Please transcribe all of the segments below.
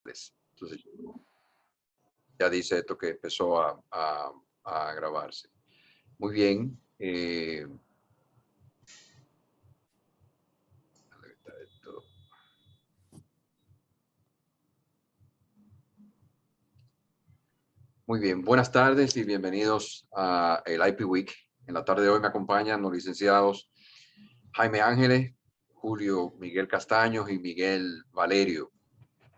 Entonces, ya dice esto que empezó a grabarse. Muy bien. Muy bien, buenas tardes y bienvenidos a el IP Week. En la tarde de hoy me acompañan los licenciados Jaime Ángeles, Julio Miguel Castaños y Miguel Valerio,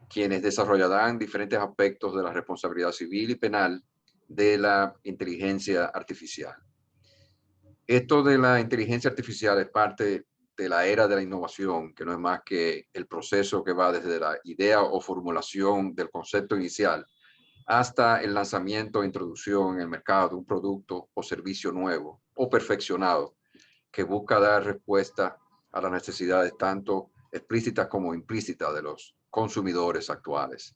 quienes desarrollarán diferentes aspectos de la responsabilidad civil y penal de la inteligencia artificial. Esto de la inteligencia artificial es parte de la era de la innovación, que no es más que el proceso que va desde la idea o formulación del concepto inicial hasta el lanzamiento e introducción en el mercado de un producto o servicio nuevo o perfeccionado que busca dar respuesta a las necesidades tanto explícitas como implícitas de los consumidores actuales.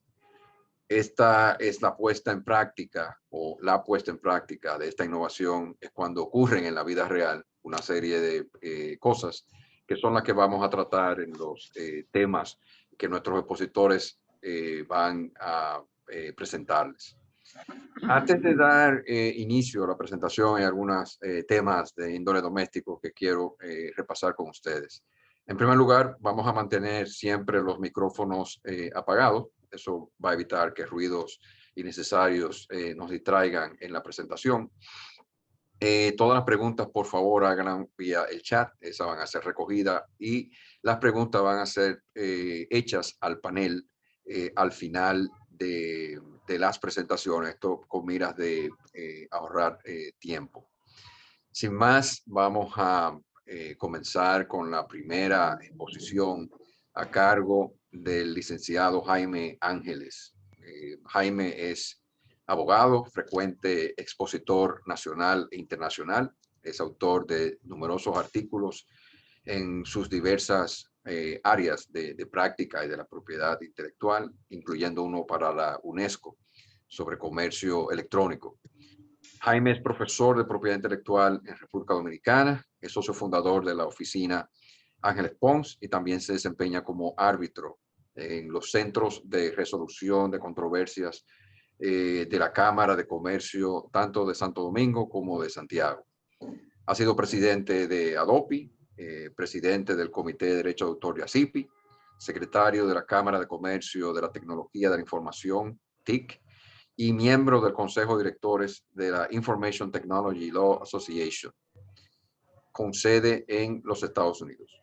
Esta es la puesta en práctica o la puesta en práctica de esta innovación es cuando ocurren en la vida real una serie de cosas que son las que vamos a tratar en los temas que nuestros expositores van a presentarles. Antes de dar inicio a la presentación, hay algunos temas de índole doméstico que quiero repasar con ustedes. En primer lugar, vamos a mantener siempre los micrófonos apagados. Eso va a evitar que ruidos innecesarios nos distraigan en la presentación. Todas las preguntas, por favor, háganlas vía el chat. Esas van a ser recogidas y las preguntas van a ser hechas al panel al final de las presentaciones, esto con miras de ahorrar tiempo. Sin más, vamos a comenzar con la primera exposición a cargo del licenciado Jaime Ángeles. Jaime es abogado, frecuente expositor nacional e internacional, es autor de numerosos artículos en sus diversas áreas de práctica y de la propiedad intelectual, incluyendo uno para la UNESCO sobre comercio electrónico. Jaime es profesor de propiedad intelectual en República Dominicana, es socio fundador de la oficina Ángeles Pons y también se desempeña como árbitro en los centros de resolución de controversias de la Cámara de Comercio, tanto de Santo Domingo como de Santiago. Ha sido presidente de ADOPI, presidente del Comité de Derecho de Autor de ACIPI, secretario de la Cámara de Comercio de la Tecnología de la Información, TIC, y miembro del Consejo de Directores de la Information Technology Law Association, con sede en los Estados Unidos.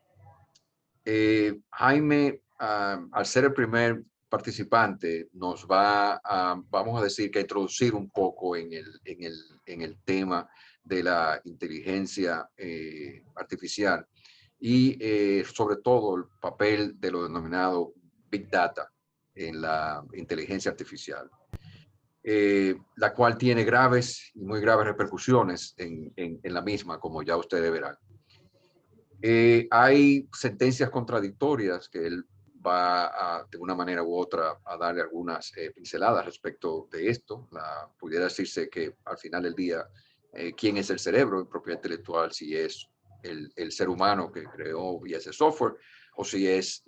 Jaime, al ser el primer participante, nos va a, vamos a decir, que introducir un poco en el tema de la inteligencia artificial y sobre todo el papel de lo denominado Big Data en la inteligencia artificial. La cual tiene graves y muy graves repercusiones en la misma, como ya ustedes verán. Hay sentencias contradictorias que él va a, de una manera u otra, a darle algunas pinceladas respecto de esto. Pudiera decirse que al final del día, ¿quién es el cerebro en propiedad intelectual? Si es el ser humano que creó y ese software, o si es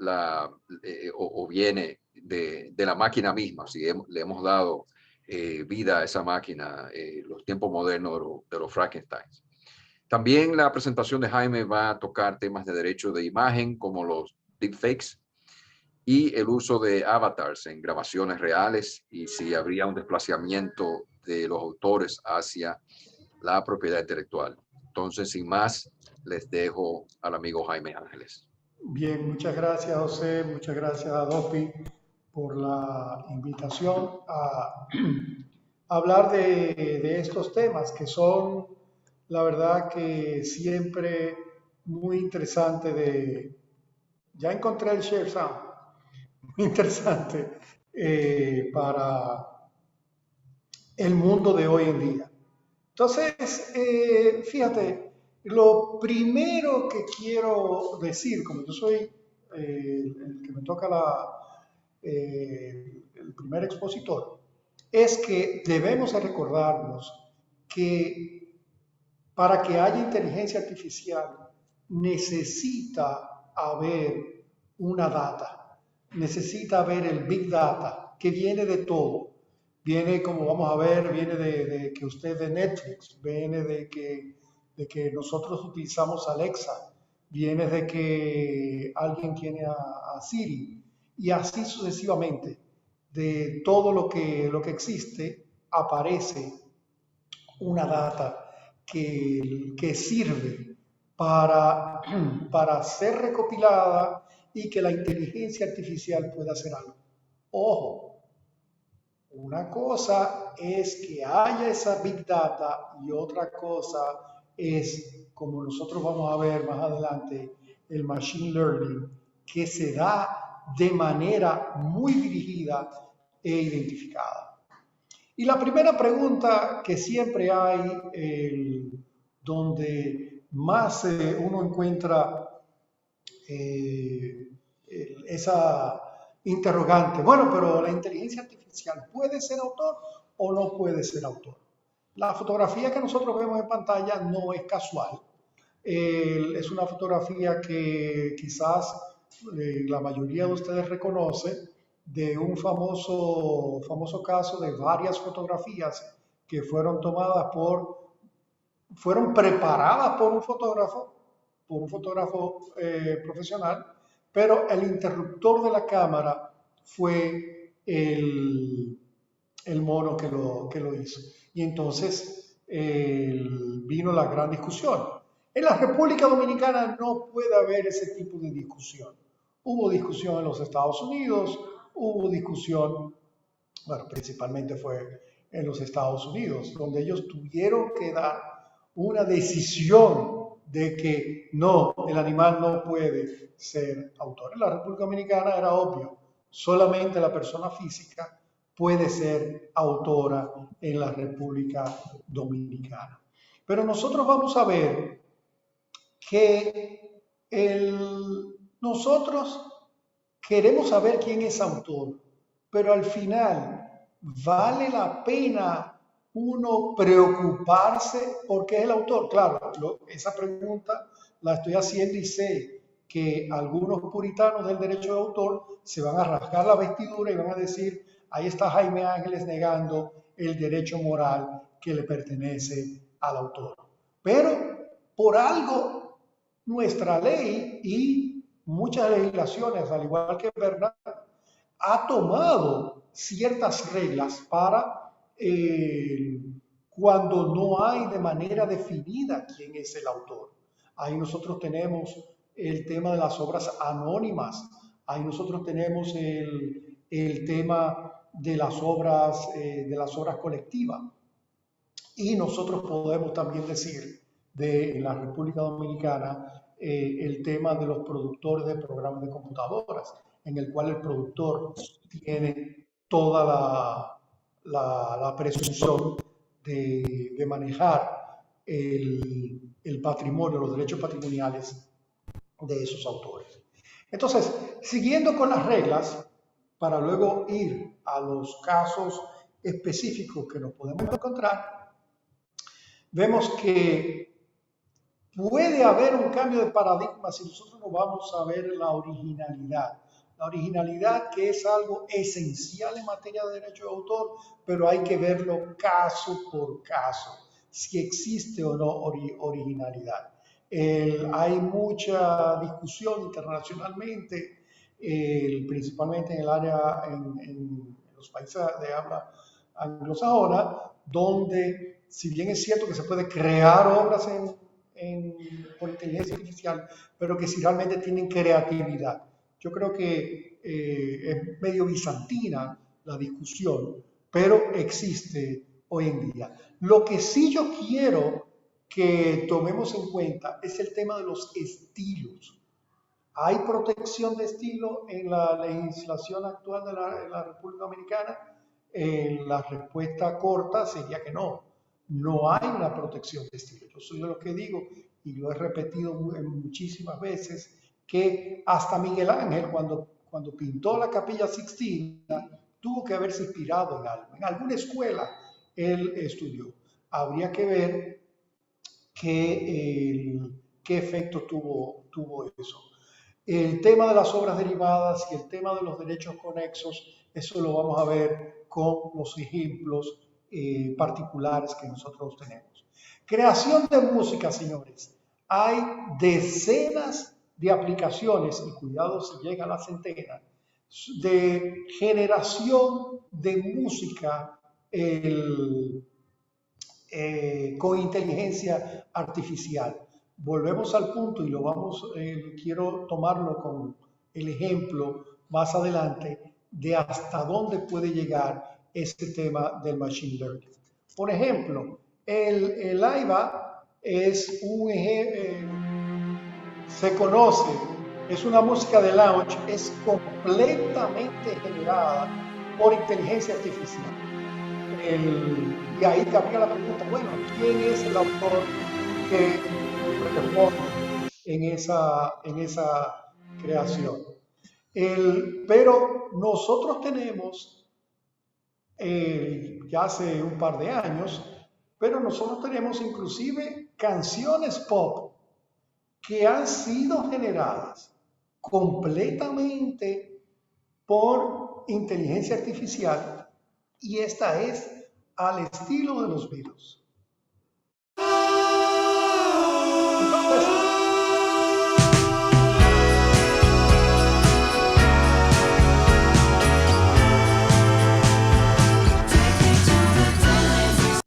o viene de la máquina misma, si le hemos dado vida a esa máquina, los tiempos modernos de los Frankensteins. También la presentación de Jaime va a tocar temas de derecho de imagen como los deepfakes y el uso de avatars en grabaciones reales y si habría un desplazamiento de los autores hacia la propiedad intelectual. Entonces, sin más, les dejo al amigo Jaime Ángeles. Bien, muchas gracias, José. Muchas gracias a DOPI por la invitación a hablar de estos temas que son, la verdad, que siempre muy interesante ya encontré el share sound, muy interesante para el mundo de hoy en día. Entonces, fíjate, lo primero que quiero decir, como yo soy el que me toca el primer expositor, es que debemos recordarnos que para que haya inteligencia artificial necesita haber una data, necesita haber el Big Data, que viene de todo. Viene, como vamos a ver, viene de que usted es de Netflix, viene de que nosotros utilizamos Alexa, viene de que alguien tiene a Siri, y así sucesivamente. De todo lo que existe, aparece una data que sirve para ser recopilada y que la inteligencia artificial pueda hacer algo. Ojo, una cosa es que haya esa big data y otra cosa es, como nosotros vamos a ver más adelante, el machine learning, que se da de manera muy dirigida e identificada. Y la primera pregunta que siempre hay, donde más uno encuentra eh, esa interrogante, bueno, pero la inteligencia artificial puede ser autor o no puede ser autor. La fotografía que nosotros vemos en pantalla no es casual. Es una fotografía que quizás la mayoría de ustedes reconoce, de un famoso caso de varias fotografías que fueron tomadas fueron preparadas por un fotógrafo profesional, pero el interruptor de la cámara fue el mono que lo hizo. Y entonces vino la gran discusión. En la República Dominicana no puede haber ese tipo de discusión. Hubo discusión en los Estados Unidos, hubo discusión, bueno, principalmente fue en los Estados Unidos, donde ellos tuvieron que dar una decisión de que no, el animal no puede ser autor. En la República Dominicana era obvio, solamente la persona física puede ser autora en la República Dominicana. Pero nosotros vamos a ver que nosotros queremos saber quién es autor, pero al final vale la pena uno preocuparse porque es el autor. Claro, esa pregunta la estoy haciendo y sé que algunos puritanos del derecho de autor se van a rasgar la vestidura y van a decir, ahí está Jaime Ángeles negando el derecho moral que le pertenece al autor. Pero por algo nuestra ley y muchas legislaciones, al igual que Bernal, ha tomado ciertas reglas para cuando no hay de manera definida quién es el autor. Ahí nosotros tenemos el tema de las obras anónimas, ahí nosotros tenemos el tema de las obras colectivas. Y nosotros podemos también decir en la República Dominicana el tema de los productores de programas de computadoras, en el cual el productor tiene toda la presunción de manejar el patrimonio, los derechos patrimoniales de esos autores. Entonces, siguiendo con las reglas, para luego ir a los casos específicos que nos podemos encontrar, vemos que puede haber un cambio de paradigma si nosotros no vamos a ver la originalidad. La originalidad, que es algo esencial en materia de derecho de autor, pero hay que verlo caso por caso, si existe o no originalidad. Hay mucha discusión internacionalmente, principalmente en el área, en los países de habla anglosajona, donde si bien es cierto que se puede crear obras por inteligencia artificial, pero que si realmente tienen creatividad. Yo creo que es medio bizantina la discusión, pero existe hoy en día. Lo que sí yo quiero que tomemos en cuenta es el tema de los estilos. ¿Hay protección de estilo en la legislación actual de la República Dominicana? La respuesta corta sería que no. No hay una protección de estilo. Yo soy de los que digo, y lo he repetido muchísimas veces, que hasta Miguel Ángel, cuando pintó la Capilla Sixtina, tuvo que haberse inspirado en algo. En alguna escuela él estudió. Habría que ver qué efecto tuvo eso. El tema de las obras derivadas y el tema de los derechos conexos, eso lo vamos a ver con los ejemplos particulares que nosotros tenemos. Creación de música, señores. Hay decenas de aplicaciones, y cuidado si llega a la centena, de generación de música con inteligencia artificial. Volvemos al punto y lo vamos, quiero tomarlo con el ejemplo más adelante de hasta dónde puede llegar este tema del machine learning. Por ejemplo, el AIBA es se conoce, es una música de lounge, es completamente generada por inteligencia artificial. Y ahí cabría la pregunta, bueno, ¿quién es el autor que responde en esa creación? Pero nosotros tenemos, ya hace un par de años, pero nosotros tenemos inclusive canciones pop que han sido generadas completamente por inteligencia artificial, y esta es al estilo de los Beatles. Entonces,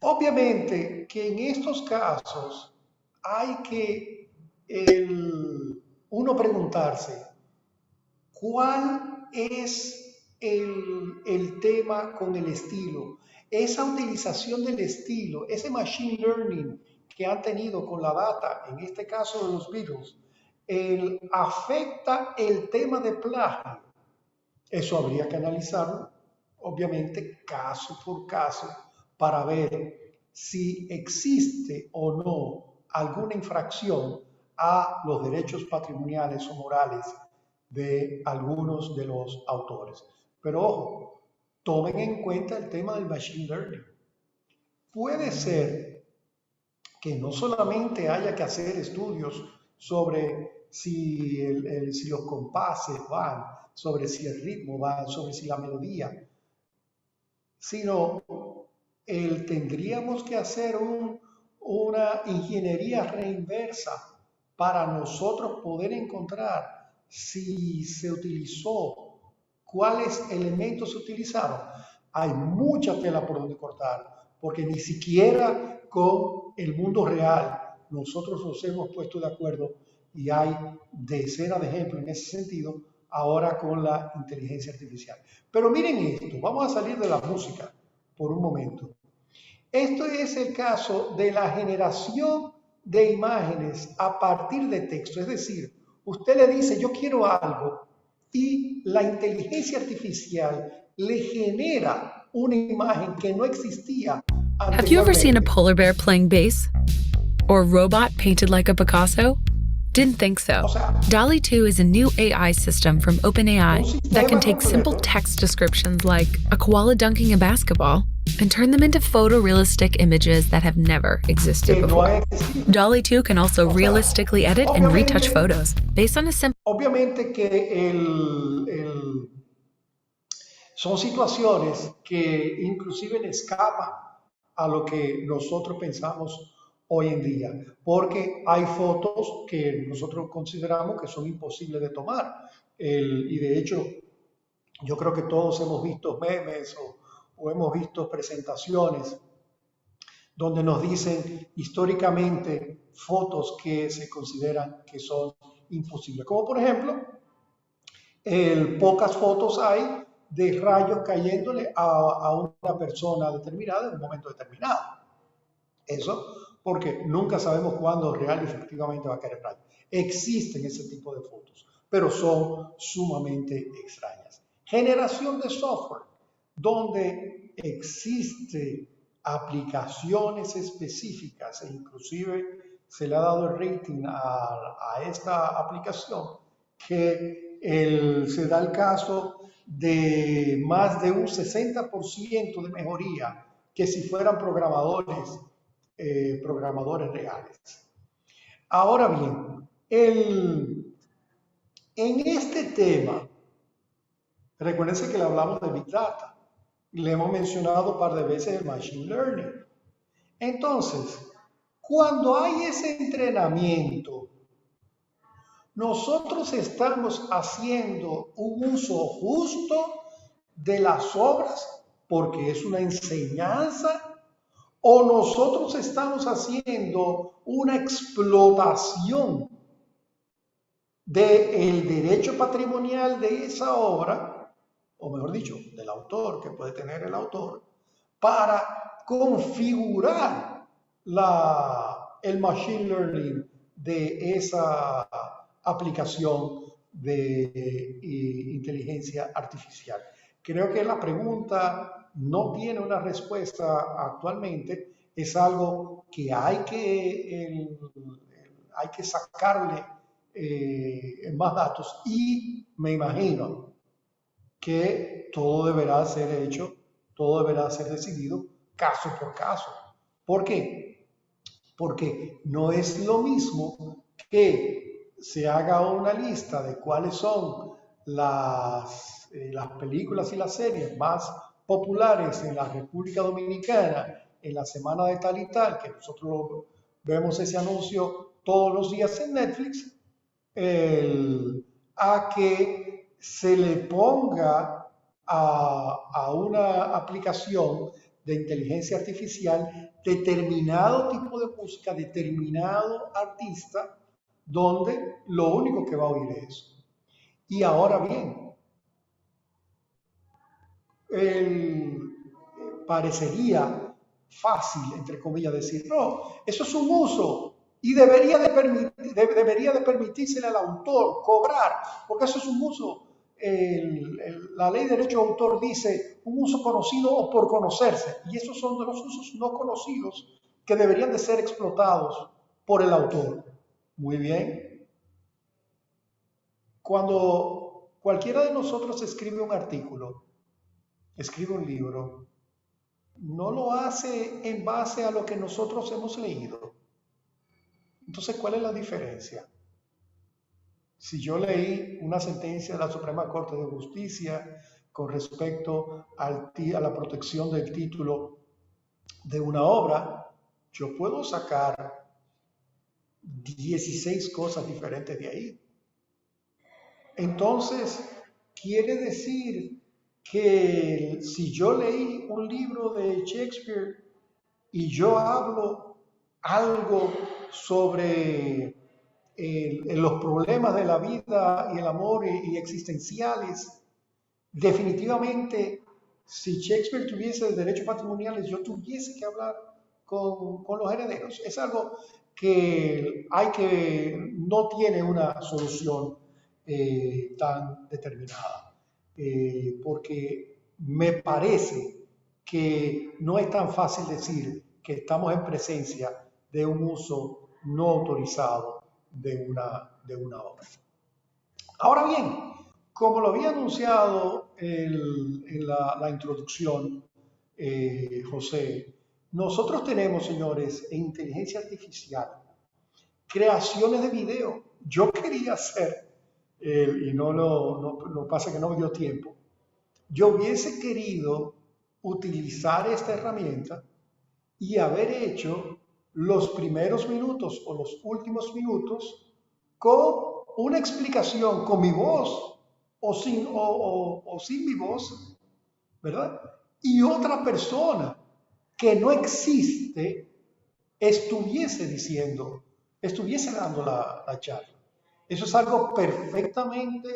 obviamente que en estos casos hay que uno preguntarse cuál es el tema con el estilo. Esa utilización del estilo, ese machine learning que han tenido con la data, en este caso de los virus, afecta el tema de plagio. Eso habría que analizarlo, obviamente, caso por caso, para ver si existe o no alguna infracción a los derechos patrimoniales o morales de algunos de los autores. Pero ojo, tomen en cuenta el tema del machine learning. Puede ser que no solamente haya que hacer estudios sobre si los compases van, sobre si el ritmo va, sobre si la melodía, sino tendríamos que hacer una ingeniería reinversa para nosotros poder encontrar si se utilizó, cuáles elementos se utilizaron. Hay mucha tela por donde cortar, porque ni siquiera con el mundo real nosotros nos hemos puesto de acuerdo, y hay decenas de ejemplos en ese sentido ahora con la inteligencia artificial. Pero miren esto, vamos a salir de la música por un momento. Esto es el caso de la generación de imágenes a partir de texto. Es decir, usted le dice, yo quiero algo, y la inteligencia artificial le genera una imagen que no existía anteriormente. Have you ever seen a polar bear playing bass? Or a robot painted like a Picasso? Didn't think so. DALL-E 2 is a new AI system from OpenAI that can take simple text descriptions like a koala dunking a basketball and turn them into photorealistic images that have never existed before. DALL-E 2 can also realistically edit and retouch photos based on a simple... Obviamente que son situaciones que inclusive le escapan a lo que nosotros pensamos hoy en día, porque hay fotos que nosotros consideramos que son imposibles de tomar. Y de hecho, yo creo que todos hemos visto memes o hemos visto presentaciones donde nos dicen históricamente fotos que se consideran que son imposibles. Como por ejemplo, pocas fotos hay de rayos cayéndole a una persona determinada en un momento determinado. Eso porque nunca sabemos cuándo real y efectivamente va a caer el rayo. Existen ese tipo de fotos, pero son sumamente extrañas. Generación de software, donde existe aplicaciones específicas e inclusive se le ha dado el rating a esta aplicación que se da el caso de más de un 60% de mejoría que si fueran programadores reales. Ahora bien, En este tema, recuérdense que le hablamos de Big Data y le hemos mencionado un par de veces el Machine Learning. Entonces, cuando hay ese entrenamiento, nosotros estamos haciendo un uso justo de las obras porque es una enseñanza, o nosotros estamos haciendo una explotación del derecho patrimonial de esa obra, o mejor dicho, del autor que puede tener el autor, para configurar el machine learning de esa aplicación de inteligencia artificial. Creo que la pregunta no tiene una respuesta actualmente, es algo que hay que sacarle más datos, y me imagino que todo deberá ser hecho, todo deberá ser decidido caso por caso. ¿Por qué? Porque no es lo mismo que se haga una lista de cuáles son las películas y las series más populares en la República Dominicana en la semana de tal y tal, que nosotros vemos ese anuncio todos los días en Netflix, a que se le ponga a una aplicación de inteligencia artificial determinado tipo de música, determinado artista, donde lo único que va a oír es eso. Y ahora bien, parecería fácil, entre comillas, decir, no, eso es un uso y debería de permitírsele al autor cobrar, porque eso es un uso. La ley de derecho de autor dice un uso conocido o por conocerse, y esos son de los usos no conocidos que deberían de ser explotados por el autor. Muy bien. Cuando cualquiera de nosotros escribe un artículo, escribe un libro, no lo hace en base a lo que nosotros hemos leído. Entonces, ¿cuál es la diferencia? Si yo leí una sentencia de la Suprema Corte de Justicia con respecto a la protección del título de una obra, yo puedo sacar 16 cosas diferentes de ahí. Entonces, quiere decir que si yo leí un libro de Shakespeare y yo hablo algo sobre los problemas de la vida y el amor y existenciales, definitivamente, si Shakespeare tuviese derechos patrimoniales, yo tuviese que hablar con los herederos. Es algo que no tiene una solución tan determinada, porque me parece que no es tan fácil decir que estamos en presencia de un uso no autorizado de una obra. Ahora bien, como lo había anunciado en la introducción, José, nosotros tenemos, señores, en inteligencia artificial, creaciones de video. Yo quería hacer, y no pasa que no me dio tiempo, yo hubiese querido utilizar esta herramienta y haber hecho los primeros minutos o los últimos minutos con una explicación con mi voz o sin mi voz, ¿verdad? Y otra persona que no existe estuviese dando la charla. Eso es algo perfectamente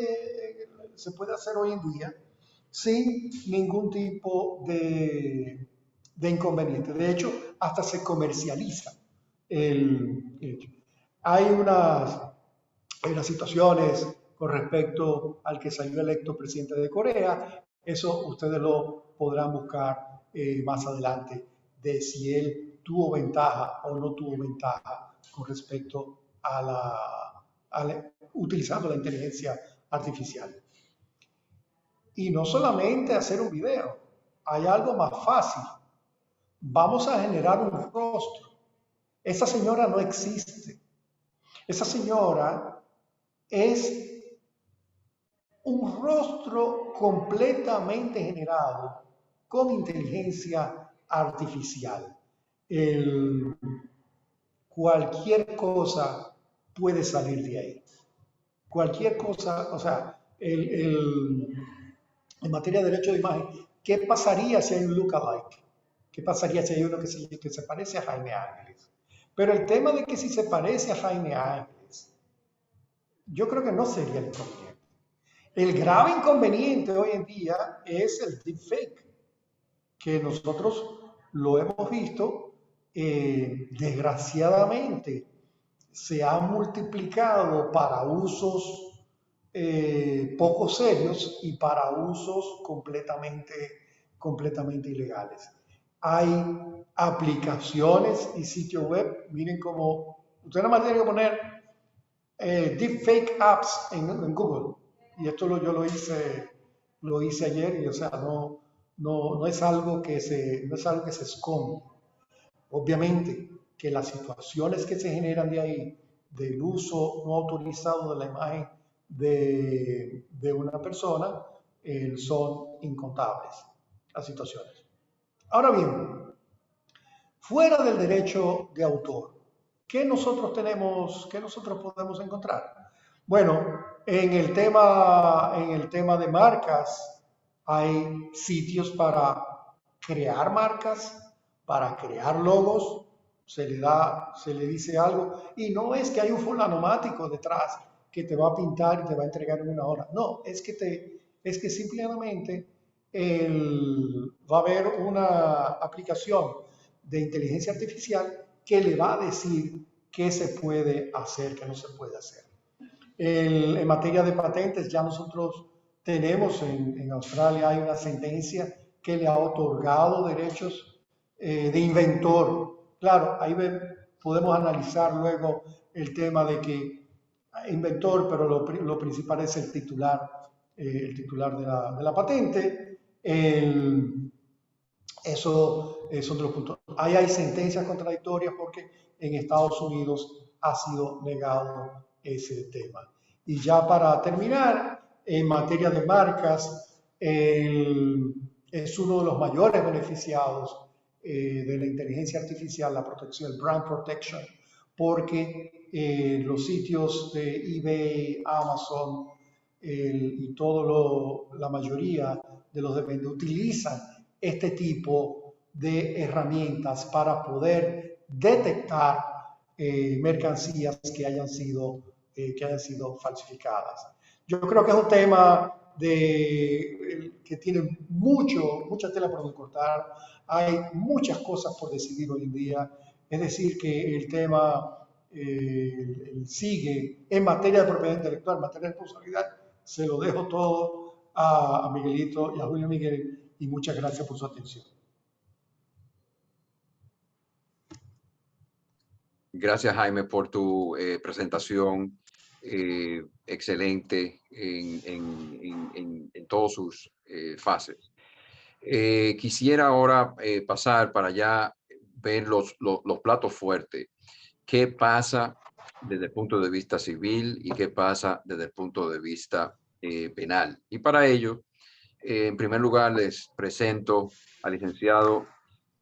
se puede hacer hoy en día sin ningún tipo de inconveniente. De hecho, hasta se comercializa el hecho. Hay unas situaciones con respecto al que salió electo presidente de Corea. Eso ustedes lo podrán buscar más adelante, de si él tuvo ventaja o no tuvo ventaja con respecto utilizando la inteligencia artificial. Y no solamente hacer un video, hay algo más fácil. Vamos a generar un rostro. Esa señora no existe. Esa señora es un rostro completamente generado con inteligencia artificial. Cualquier cosa puede salir de ahí. Cualquier cosa, o sea, en materia de derecho de imagen, ¿qué pasaría si hay un lookalike? ¿Qué pasaría si hay uno que se parece a Jaime Ángeles? Pero el tema de que si se parece a Jaime Ángeles, yo creo que no sería el inconveniente. El grave inconveniente hoy en día es el deepfake, que nosotros lo hemos visto, desgraciadamente se ha multiplicado para usos poco serios y para usos completamente ilegales. Hay aplicaciones y sitios web, miren cómo, usted nada más tiene que poner deepfake apps en Google, y esto yo lo hice ayer, y o sea, no es algo que se esconde. Obviamente que las situaciones que se generan de ahí, del uso no autorizado de la imagen de una persona, son incontables las situaciones. Ahora bien, fuera del derecho de autor, ¿qué nosotros podemos encontrar? Bueno, en el tema de marcas, hay sitios para crear marcas, para crear logos, se le dice algo, y no es que hay un fulano mático detrás que te va a pintar y te va a entregar en una hora. No, es que simplemente va a haber una aplicación de inteligencia artificial que le va a decir qué se puede hacer, qué no se puede hacer. En materia de patentes, ya nosotros tenemos en Australia hay una sentencia que le ha otorgado derechos de inventor. Claro, ahí podemos analizar luego el tema de que inventor, pero lo principal es el titular de la patente. Eso es otro punto. Ahí hay sentencias contradictorias porque en Estados Unidos ha sido negado ese tema. Y ya para terminar, en materia de marcas, es uno de los mayores beneficiados de la inteligencia artificial, la protección, el brand protection, porque los sitios de eBay, Amazon y la mayoría de los dependientes utilizan este tipo de herramientas para poder detectar mercancías que hayan sido falsificadas. Yo creo que es un tema que tiene mucha tela por donde cortar. Hay muchas cosas por decidir hoy en día. Es decir, que el tema sigue en materia de propiedad intelectual, en materia de responsabilidad. Se lo dejo todo a Miguelito y a Julio Miguel, y muchas gracias por su atención. Gracias, Jaime, por tu presentación excelente en todas sus fases. Quisiera ahora pasar para ya ver los platos fuertes. ¿Qué pasa desde el punto de vista civil y qué pasa desde el punto de vista penal? Y para ello, en primer lugar, les presento al licenciado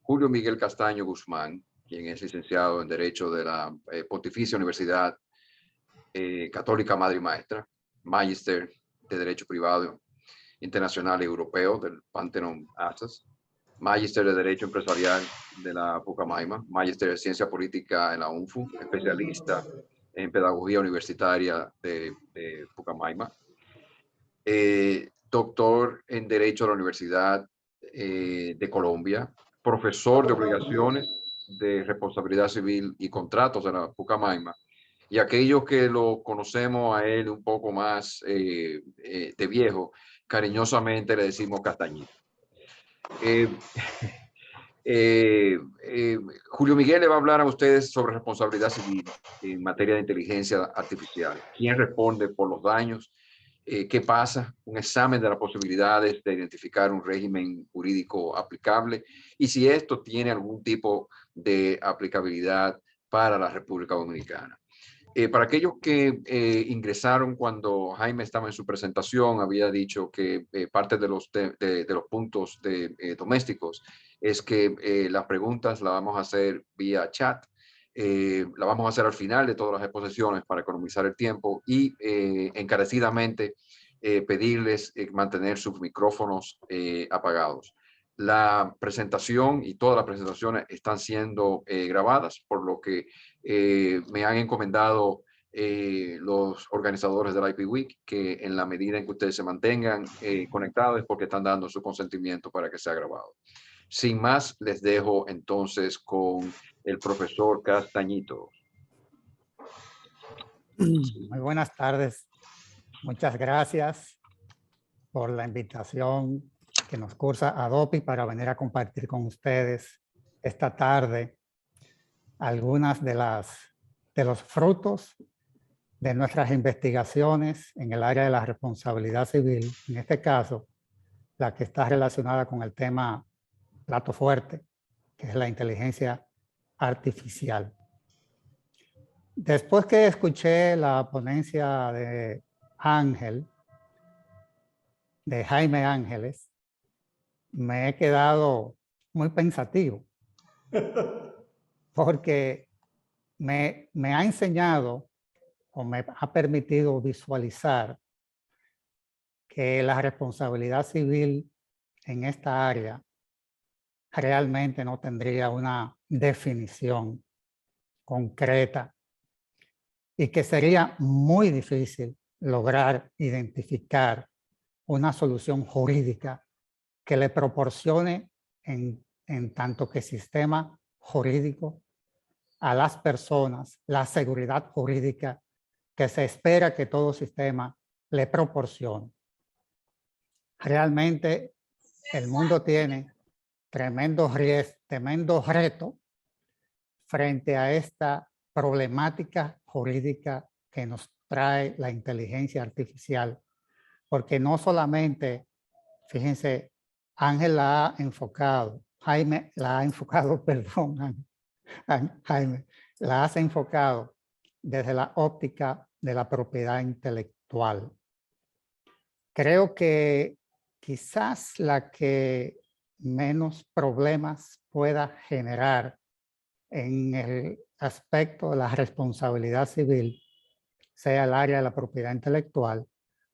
Julio Miguel Castaño Guzmán, quien es licenciado en Derecho de la Pontificia Universidad Católica Madre y Maestra, Magister de Derecho Privado Internacional y Europeo del Pantheon Assas, Magister de Derecho Empresarial de la Pucamaima, Magister de Ciencia Política en la UNFU, especialista en Pedagogía Universitaria de Pucamaima, doctor en Derecho de la Universidad de Colombia, profesor de obligaciones de responsabilidad civil y contratos de la Pucamaima, y aquellos que lo conocemos a él un poco más de viejo, cariñosamente le decimos Castañito. Julio Miguel le va a hablar a ustedes sobre responsabilidad civil en materia de inteligencia artificial. ¿Quién responde por los daños? ¿Qué pasa? Un examen de las posibilidades de identificar un régimen jurídico aplicable y si esto tiene algún tipo de aplicabilidad para la República Dominicana. Para aquellos que ingresaron cuando Jaime estaba en su presentación, había dicho que parte de de los puntos domésticos es que las preguntas las vamos a hacer vía chat. La vamos a hacer al final de todas las exposiciones para economizar el tiempo y encarecidamente pedirles mantener sus micrófonos apagados. La presentación y todas las presentaciones están siendo grabadas, por lo que me han encomendado los organizadores del IP Week que en la medida en que ustedes se mantengan conectados es porque están dando su consentimiento para que sea grabado. Sin más, les dejo entonces con el profesor Castañito. Muy buenas tardes. Muchas gracias por la invitación que nos cursa Adopi para venir a compartir con ustedes esta tarde algunas de los frutos de nuestras investigaciones en el área de la responsabilidad civil, en este caso, la que está relacionada con el tema plato fuerte, que es la inteligencia artificial. Después que escuché la ponencia de Jaime Ángeles, me he quedado muy pensativo porque me ha enseñado o me ha permitido visualizar que la responsabilidad civil en esta área realmente no tendría una definición concreta y que sería muy difícil lograr identificar una solución jurídica que le proporcione en tanto que sistema jurídico a las personas la seguridad jurídica que se espera que todo sistema le proporcione. Realmente el mundo tiene tremendo reto frente a esta problemática jurídica que nos trae la inteligencia artificial, porque no solamente, fíjense, Ángel la ha enfocado, Jaime la ha enfocado, perdón, Jaime, la has enfocado desde la óptica de la propiedad intelectual. Creo que quizás la que menos problemas pueda generar en el aspecto de la responsabilidad civil sea el área de la propiedad intelectual,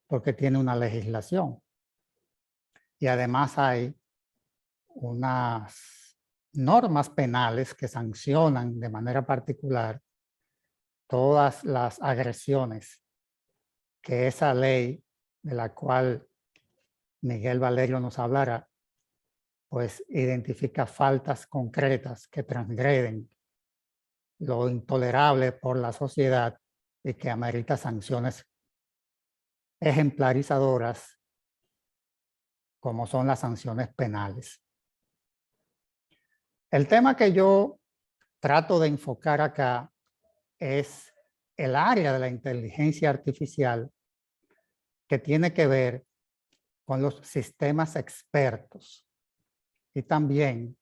porque tiene una legislación. Y además hay unas normas penales que sancionan de manera particular todas las agresiones que esa ley, de la cual Miguel Valerio nos hablará, pues identifica faltas concretas que transgreden lo intolerable por la sociedad y que amerita sanciones ejemplarizadoras como son las sanciones penales. El tema que yo trato de enfocar acá es el área de la inteligencia artificial que tiene que ver con los sistemas expertos y también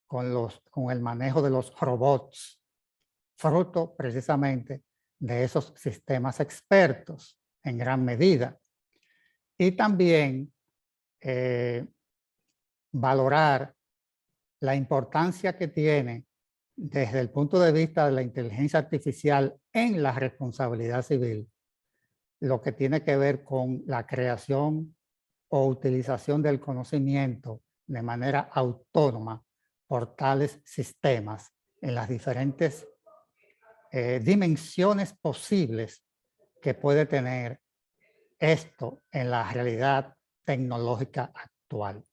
con el manejo de los robots, fruto precisamente de esos sistemas expertos en gran medida. Y también valorar la importancia que tiene desde el punto de vista de la inteligencia artificial en la responsabilidad civil, lo que tiene que ver con la creación o utilización del conocimiento de manera autónoma por tales sistemas en las diferentes dimensiones posibles que puede tener esto en la realidad tecnológica actual.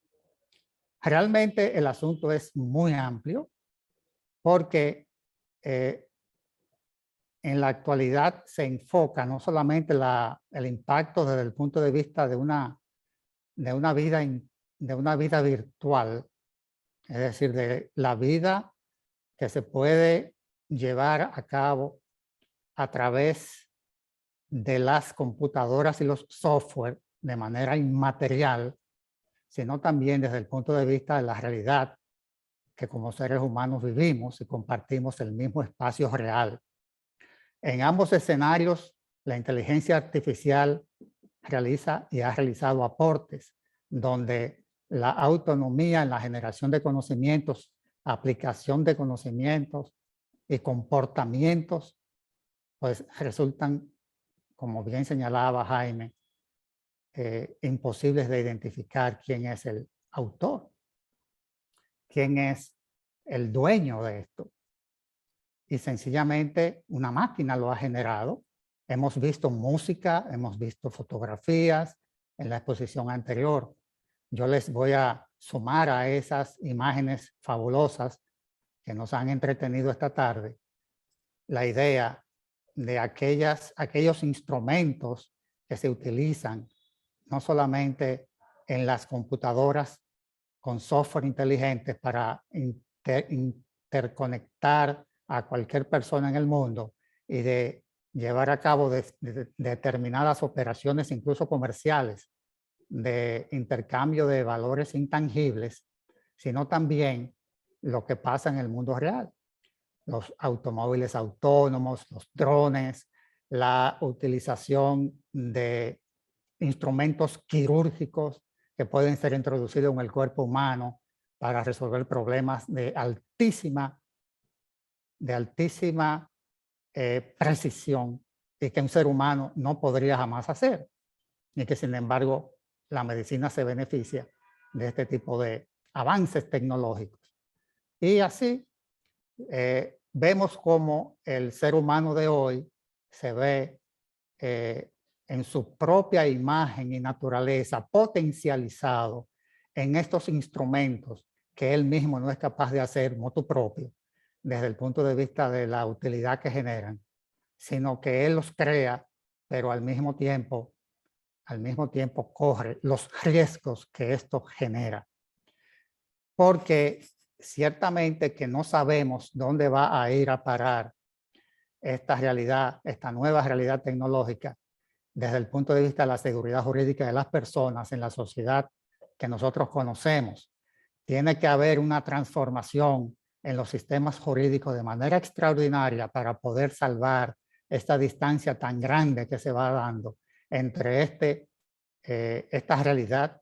Realmente el asunto es muy amplio porque en la actualidad se enfoca no solamente el impacto desde el punto de vista de una vida virtual, es decir, de la vida que se puede llevar a cabo a través de las computadoras y los software de manera inmaterial, sino también desde el punto de vista de la realidad que como seres humanos vivimos y compartimos el mismo espacio real. En ambos escenarios, la inteligencia artificial realiza y ha realizado aportes donde la autonomía en la generación de conocimientos, aplicación de conocimientos y comportamientos, pues resultan, como bien señalaba Jaime, imposibles de identificar quién es el autor, quién es el dueño de esto. Y sencillamente una máquina lo ha generado. Hemos visto música, hemos visto fotografías en la exposición anterior. Yo les voy a sumar a esas imágenes fabulosas que nos han entretenido esta tarde la idea de aquellos instrumentos que se utilizan no solamente en las computadoras con software inteligente para interconectar a cualquier persona en el mundo y de llevar a cabo determinadas operaciones, incluso comerciales, de intercambio de valores intangibles, sino también lo que pasa en el mundo real. Los automóviles autónomos, los drones, la utilización de instrumentos quirúrgicos que pueden ser introducidos en el cuerpo humano para resolver problemas de altísima precisión y que un ser humano no podría jamás hacer, y que sin embargo la medicina se beneficia de este tipo de avances tecnológicos. Y así vemos cómo el ser humano de hoy se ve en su propia imagen y naturaleza potencializado en estos instrumentos que él mismo no es capaz de hacer motu propio desde el punto de vista de la utilidad que generan, sino que él los crea, pero al mismo tiempo corre los riesgos que esto genera. Porque ciertamente que no sabemos dónde va a ir a parar esta realidad, esta nueva realidad tecnológica, desde el punto de vista de la seguridad jurídica de las personas en la sociedad que nosotros conocemos. Tiene que haber una transformación en los sistemas jurídicos de manera extraordinaria para poder salvar esta distancia tan grande que se va dando entre esta realidad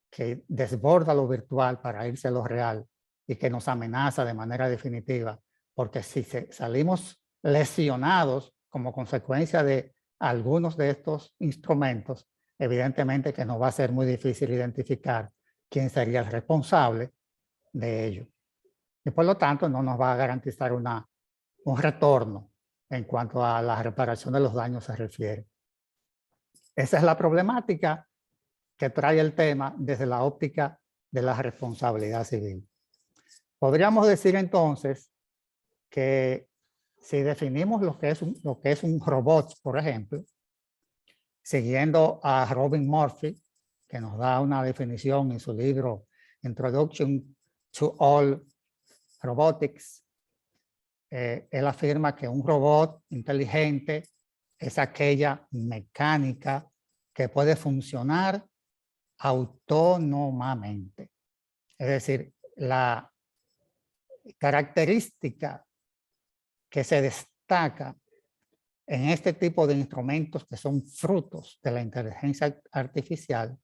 que desborda lo virtual para irse a lo real y que nos amenaza de manera definitiva, porque si salimos lesionados como consecuencia de algunos de estos instrumentos, evidentemente que nos va a ser muy difícil identificar quién sería el responsable de ello. Y por lo tanto no nos va a garantizar un retorno en cuanto a la reparación de los daños se refiere. Esa es la problemática que trae el tema desde la óptica de la responsabilidad civil. Podríamos decir entonces que si definimos lo que es un robot, por ejemplo, siguiendo a Robin Murphy, que nos da una definición en su libro Introduction to All Robotics, él afirma que un robot inteligente es aquella mecánica que puede funcionar autónomamente. Es decir, la característica que se destaca en este tipo de instrumentos que son frutos de la inteligencia artificial,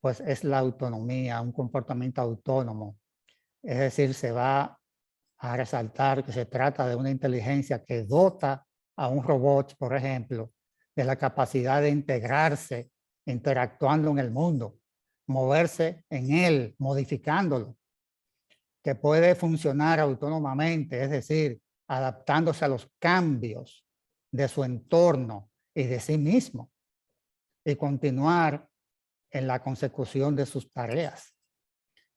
pues es la autonomía, un comportamiento autónomo. Es decir, se va a resaltar que se trata de una inteligencia que dota a un robot, por ejemplo, de la capacidad de integrarse, interactuando en el mundo, moverse en él, modificándolo, que puede funcionar autónomamente, es decir, adaptándose a los cambios de su entorno y de sí mismo, y continuar en la consecución de sus tareas.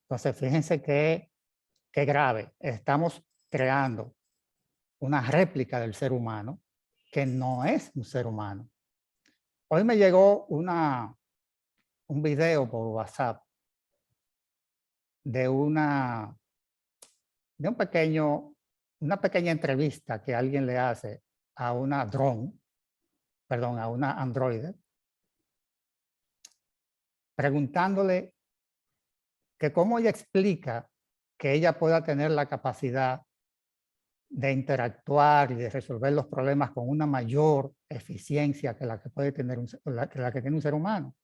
Entonces, fíjense qué grave. Estamos creando una réplica del ser humano que no es un ser humano. Hoy me llegó un video por WhatsApp de una pequeña entrevista que alguien le hace a una a una androide, preguntándole que cómo ella explica que ella pueda tener la capacidad de interactuar y de resolver los problemas con una mayor eficiencia que la que puede tener la que tiene un ser humano.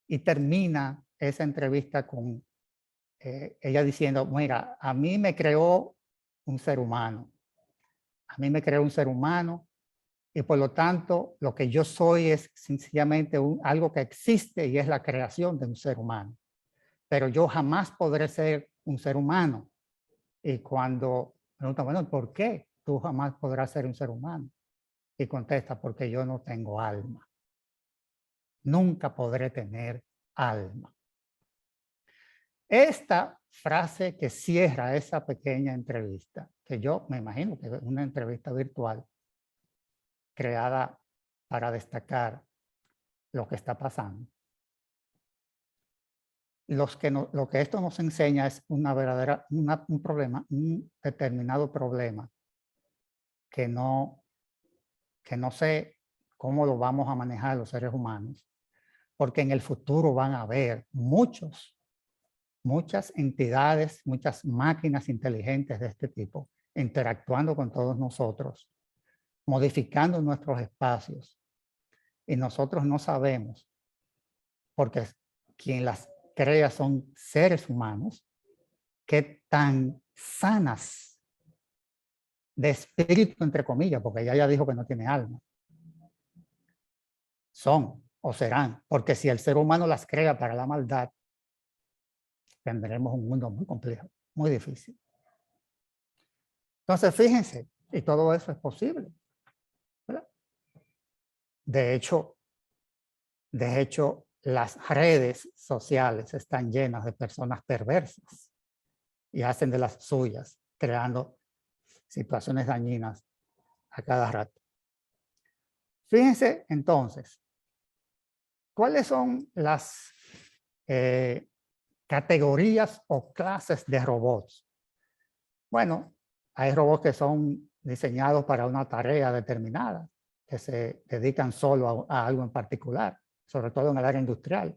Y termina esa entrevista con ella diciendo, mira, a mí me creó un ser humano. A mí me creó un ser humano y por lo tanto lo que yo soy es sencillamente algo que existe y es la creación de un ser humano. Pero yo jamás podré ser un ser humano. Y cuando pregunta, bueno, ¿por qué tú jamás podrás ser un ser humano? Y contesta, porque yo no tengo alma. Nunca podré tener alma. Esta frase que cierra esa pequeña entrevista, que yo me imagino que es una entrevista virtual creada para destacar lo que está pasando. Lo que esto nos enseña es un problema, un determinado problema que no sé cómo lo vamos a manejar los seres humanos, porque en el futuro van a haber muchas entidades, muchas máquinas inteligentes de este tipo, interactuando con todos nosotros, modificando nuestros espacios. Y nosotros no sabemos, porque quien las crea son seres humanos, qué tan sanas de espíritu, entre comillas, porque ella ya dijo que no tiene alma, son o serán, porque si el ser humano las crea para la maldad, tendremos un mundo muy complejo, muy difícil. Entonces, fíjense, y todo eso es posible, ¿verdad? De hecho, las redes sociales están llenas de personas perversas y hacen de las suyas, creando situaciones dañinas a cada rato. Fíjense entonces, ¿cuáles son las categorías o clases de robots? Bueno, hay robots que son diseñados para una tarea determinada, que se dedican solo a algo en particular, sobre todo en el área industrial.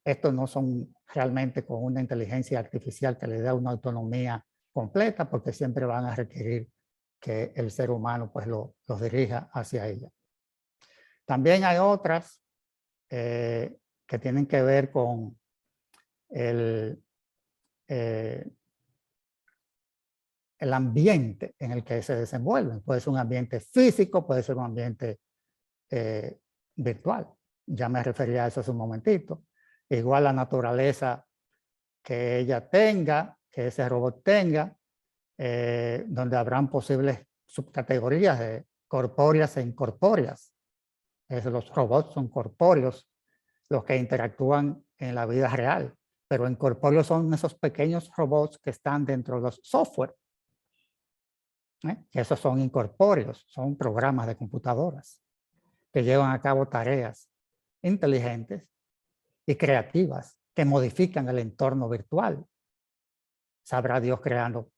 Estos no son realmente con una inteligencia artificial que le dé una autonomía completa, porque siempre van a requerir que el ser humano pues los dirija hacia ella. También hay otras que tienen que ver con el ambiente en el que se desenvuelven. Puede ser un ambiente físico, puede ser un ambiente virtual. Ya me refería a eso hace un momentito. Igual la naturaleza que ella tenga, que ese robot tenga, donde habrán posibles subcategorías de corpóreas e incorpóreas. Los robots son corpóreos, los que interactúan en la vida real, pero incorpóreos son esos pequeños robots que están dentro de los software. Esos son incorpóreos, son programas de computadoras que llevan a cabo tareas inteligentes y creativas que modifican el entorno virtual. Sabrá Dios creando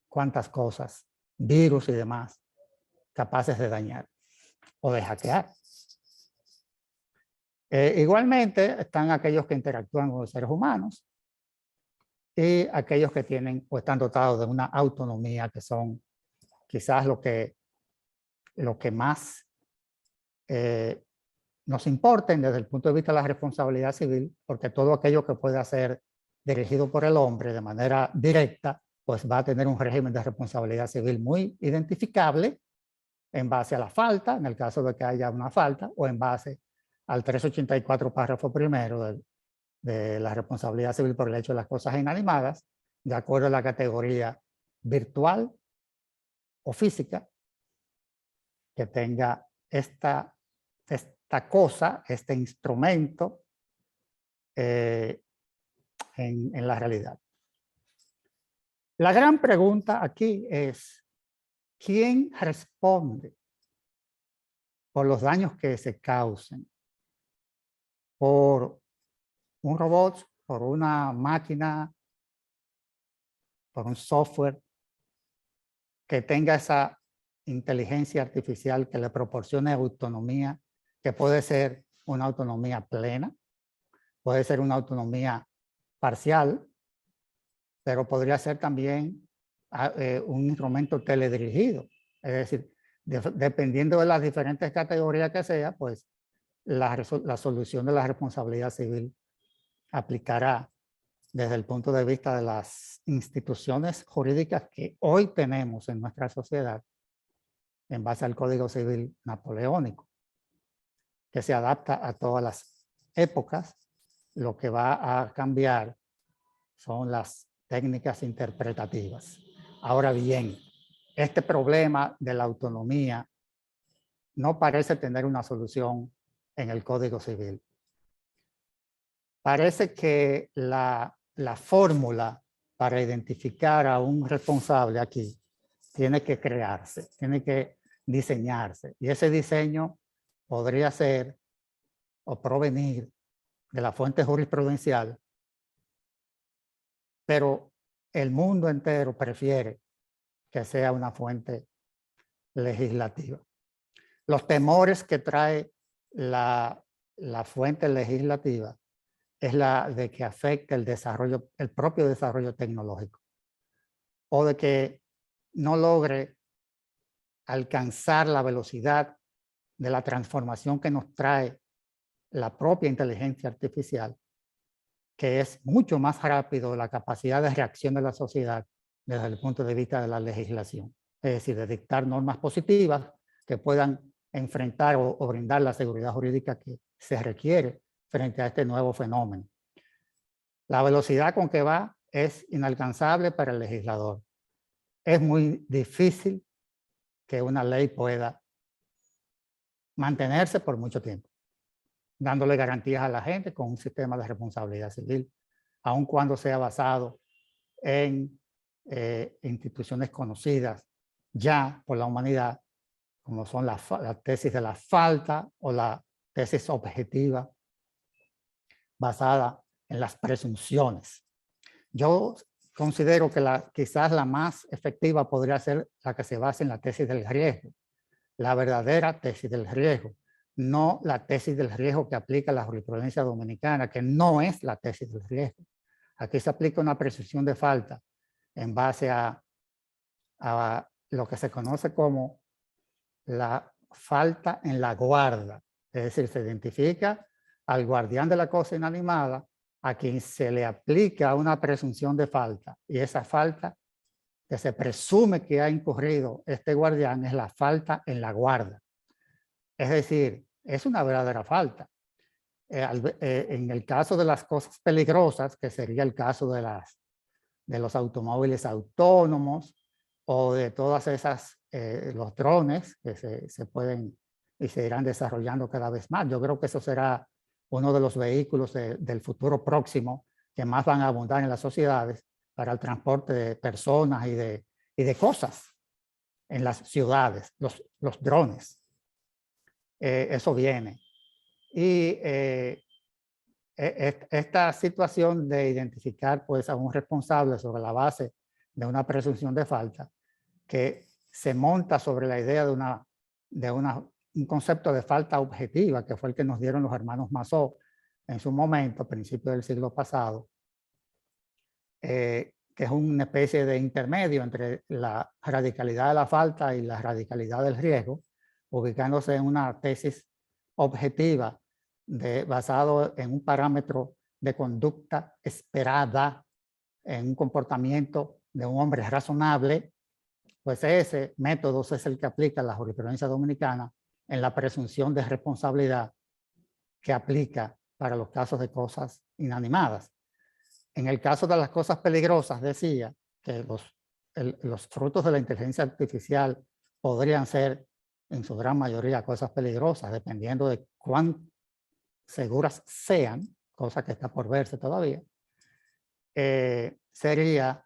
cuántas cosas, virus y demás, capaces de dañar o de hackear. Igualmente están aquellos que interactúan con los seres humanos y aquellos que tienen o están dotados de una autonomía, que son quizás lo que más nos importen desde el punto de vista de la responsabilidad civil, porque todo aquello que pueda ser dirigido por el hombre de manera directa, pues va a tener un régimen de responsabilidad civil muy identificable en base a la falta, en el caso de que haya una falta, o en base al 384 párrafo primero de la responsabilidad civil por el hecho de las cosas inanimadas, de acuerdo a la categoría virtual o física que tenga esta cosa, este instrumento en la realidad. La gran pregunta aquí es, ¿quién responde por los daños que se causen por un robot, por una máquina, por un software que tenga esa inteligencia artificial que le proporcione autonomía, que puede ser una autonomía plena, puede ser una autonomía parcial, pero podría ser también un instrumento teledirigido. Es decir, dependiendo de las diferentes categorías que sea, pues la solución de la responsabilidad civil aplicará desde el punto de vista de las instituciones jurídicas que hoy tenemos en nuestra sociedad en base al Código Civil napoleónico, que se adapta a todas las épocas. Lo que va a cambiar son las técnicas interpretativas. Ahora bien, este problema de la autonomía no parece tener una solución en el Código Civil. Parece que la fórmula para identificar a un responsable aquí tiene que crearse, tiene que diseñarse. Y ese diseño podría ser o provenir de la fuente jurisprudencial, pero el mundo entero prefiere que sea una fuente legislativa. Los temores que trae la fuente legislativa es la de que afecte el propio desarrollo tecnológico, o de que no logre alcanzar la velocidad de la transformación que nos trae la propia inteligencia artificial, que es mucho más rápido la capacidad de reacción de la sociedad desde el punto de vista de la legislación. Es decir, de dictar normas positivas que puedan enfrentar o brindar la seguridad jurídica que se requiere frente a este nuevo fenómeno. La velocidad con que va es inalcanzable para el legislador. Es muy difícil que una ley pueda mantenerse por mucho tiempo, dándole garantías a la gente con un sistema de responsabilidad civil, aun cuando sea basado en instituciones conocidas ya por la humanidad, como son la tesis de la falta o la tesis objetiva basada en las presunciones. Yo considero que quizás la más efectiva podría ser la que se basa en la tesis del riesgo, la verdadera tesis del riesgo, no la tesis del riesgo que aplica la jurisprudencia dominicana, que no es la tesis del riesgo. Aquí se aplica una presunción de falta en base a lo que se conoce como la falta en la guarda. Es decir, se identifica al guardián de la cosa inanimada a quien se le aplica una presunción de falta, y esa falta que se presume que ha incurrido este guardián es la falta en la guarda. Es decir, es una verdadera falta. En el caso de las cosas peligrosas, que sería el caso de los automóviles autónomos o de todas esas, los drones que se pueden y se irán desarrollando cada vez más. Yo creo que eso será uno de los vehículos del futuro próximo que más van a abundar en las sociedades para el transporte de personas y de cosas en las ciudades, los drones. Eso viene. Y esta situación de identificar pues, a un responsable sobre la base de una presunción de falta, que se monta sobre la idea de un concepto de falta objetiva, que fue el que nos dieron los hermanos Massot en su momento, a principios del siglo pasado, que es una especie de intermedio entre la radicalidad de la falta y la radicalidad del riesgo, ubicándose en una tesis objetiva basado en un parámetro de conducta esperada, en un comportamiento de un hombre razonable. Pues ese método es el que aplica la jurisprudencia dominicana en la presunción de responsabilidad que aplica para los casos de cosas inanimadas. En el caso de las cosas peligrosas, decía que los frutos de la inteligencia artificial podrían ser en su gran mayoría cosas peligrosas, dependiendo de cuán seguras sean, cosa que está por verse todavía. Sería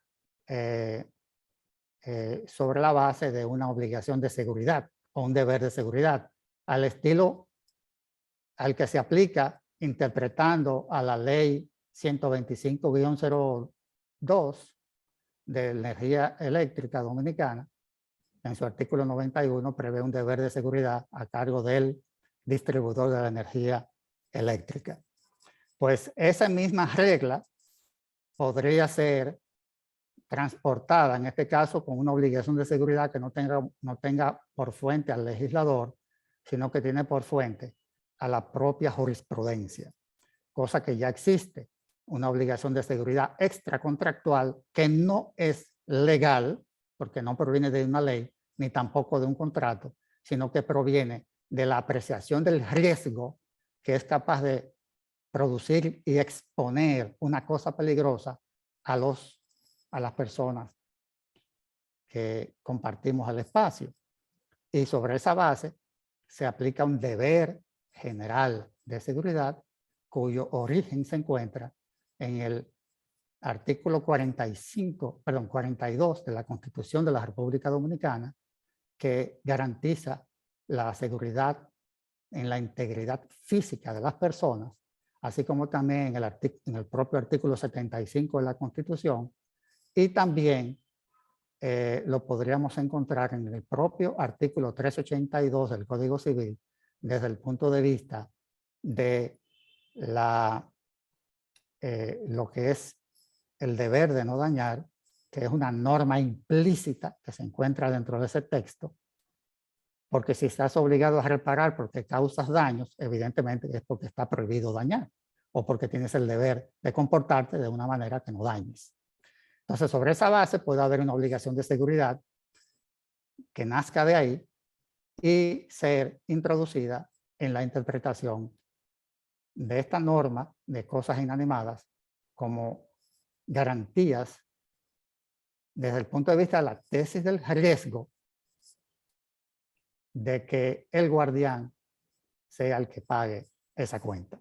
sobre la base de una obligación de seguridad o un deber de seguridad, al estilo al que se aplica interpretando a la ley 125-02 de energía eléctrica dominicana. En su artículo 91 prevé un deber de seguridad a cargo del distribuidor de la energía eléctrica. Pues esa misma regla podría ser transportada, en este caso, con una obligación de seguridad que no tenga por fuente al legislador, sino que tiene por fuente a la propia jurisprudencia, cosa que ya existe, una obligación de seguridad extracontractual que no es legal, porque no proviene de una ley, ni tampoco de un contrato, sino que proviene de la apreciación del riesgo que es capaz de producir y exponer una cosa peligrosa a las personas que compartimos el espacio. Y sobre esa base se aplica un deber general de seguridad cuyo origen se encuentra en el artículo 42 de la Constitución de la República Dominicana, que garantiza la seguridad en la integridad física de las personas, así como también en el propio artículo 75 de la Constitución, y también lo podríamos encontrar en el propio artículo 382 del Código Civil, desde el punto de vista de lo que es el deber de no dañar, que es una norma implícita que se encuentra dentro de ese texto, porque si estás obligado a reparar porque causas daños, evidentemente es porque está prohibido dañar o porque tienes el deber de comportarte de una manera que no dañes. Entonces, sobre esa base puede haber una obligación de seguridad que nazca de ahí y ser introducida en la interpretación de esta norma de cosas inanimadas como garantías desde el punto de vista de la tesis del riesgo de que el guardián sea el que pague esa cuenta.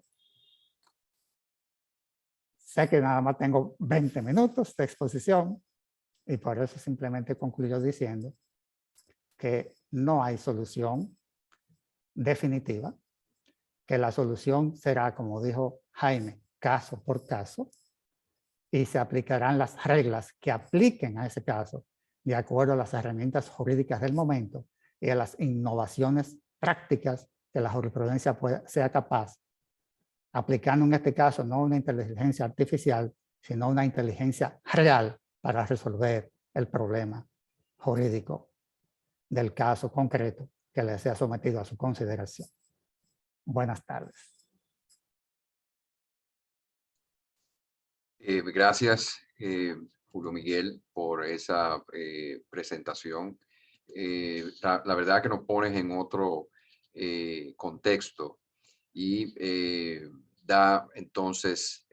Sé que nada más tengo 20 minutos de exposición y por eso simplemente concluyo diciendo que no hay solución definitiva, que la solución será, como dijo Jaime, caso por caso, y se aplicarán las reglas que apliquen a ese caso de acuerdo a las herramientas jurídicas del momento y a las innovaciones prácticas que la jurisprudencia sea capaz, aplicando en este caso no una inteligencia artificial, sino una inteligencia real para resolver el problema jurídico del caso concreto que le sea sometido a su consideración. Buenas tardes. Gracias, Julio Miguel, por esa presentación. La verdad que nos pones en otro contexto y da entonces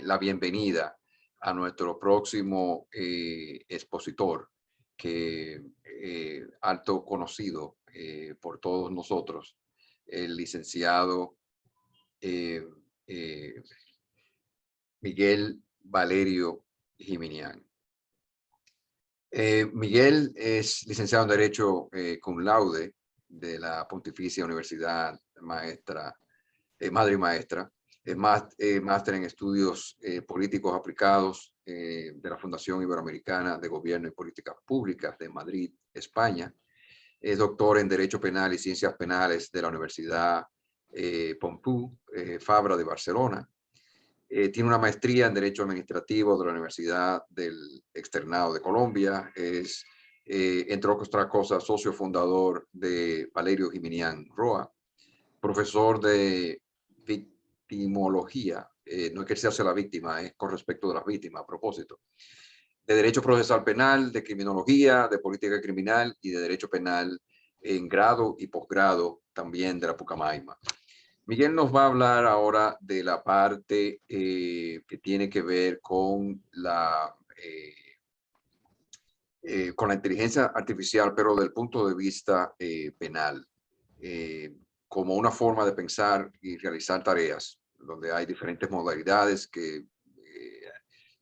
la bienvenida a nuestro próximo expositor, que alto conocido por todos nosotros, el licenciado Miguel Valerio Giminián. Miguel es licenciado en Derecho cum laude de la Pontificia Universidad Madre y Maestra. Es máster en Estudios Políticos Aplicados de la Fundación Iberoamericana de Gobierno y Políticas Públicas de Madrid, España. Es doctor en Derecho Penal y Ciencias Penales de la Universidad Pompeu Fabra de Barcelona. Tiene una maestría en Derecho Administrativo de la Universidad del Externado de Colombia. Es, entre otras cosas, socio fundador de Valerio Giminián Roa, profesor de victimología. No es que se hace la víctima, es con respecto de las víctimas, a propósito. De Derecho Procesal Penal, de Criminología, de Política Criminal y de Derecho Penal en grado y posgrado también de la Pucamaima. Miguel nos va a hablar ahora de la parte que tiene que ver con la inteligencia artificial, pero desde el punto de vista penal, como una forma de pensar y realizar tareas, donde hay diferentes modalidades que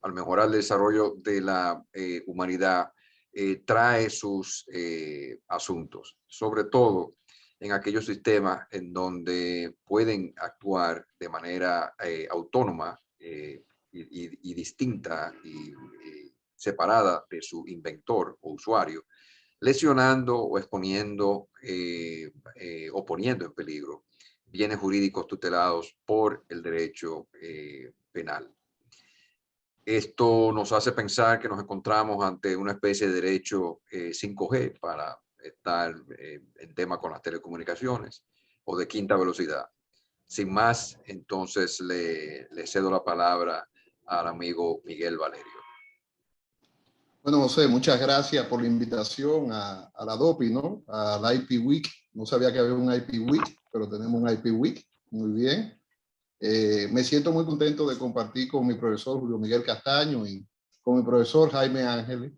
al mejorar el desarrollo de la humanidad trae sus asuntos, sobre todo en aquellos sistemas en donde pueden actuar de manera autónoma y distinta y separada de su inventor o usuario, lesionando o exponiendo o poniendo en peligro bienes jurídicos tutelados por el derecho penal. Esto nos hace pensar que nos encontramos ante una especie de derecho 5G para estar en tema con las telecomunicaciones o de quinta velocidad. Sin más, entonces le cedo la palabra al amigo Miguel Valerio. Bueno, José, muchas gracias por la invitación a la DOPI, ¿no? A la IP Week. No sabía que había un IP Week, pero tenemos un IP Week. Muy bien. Me siento muy contento de compartir con mi profesor Julio Miguel Castaño y con mi profesor Jaime Ángeles.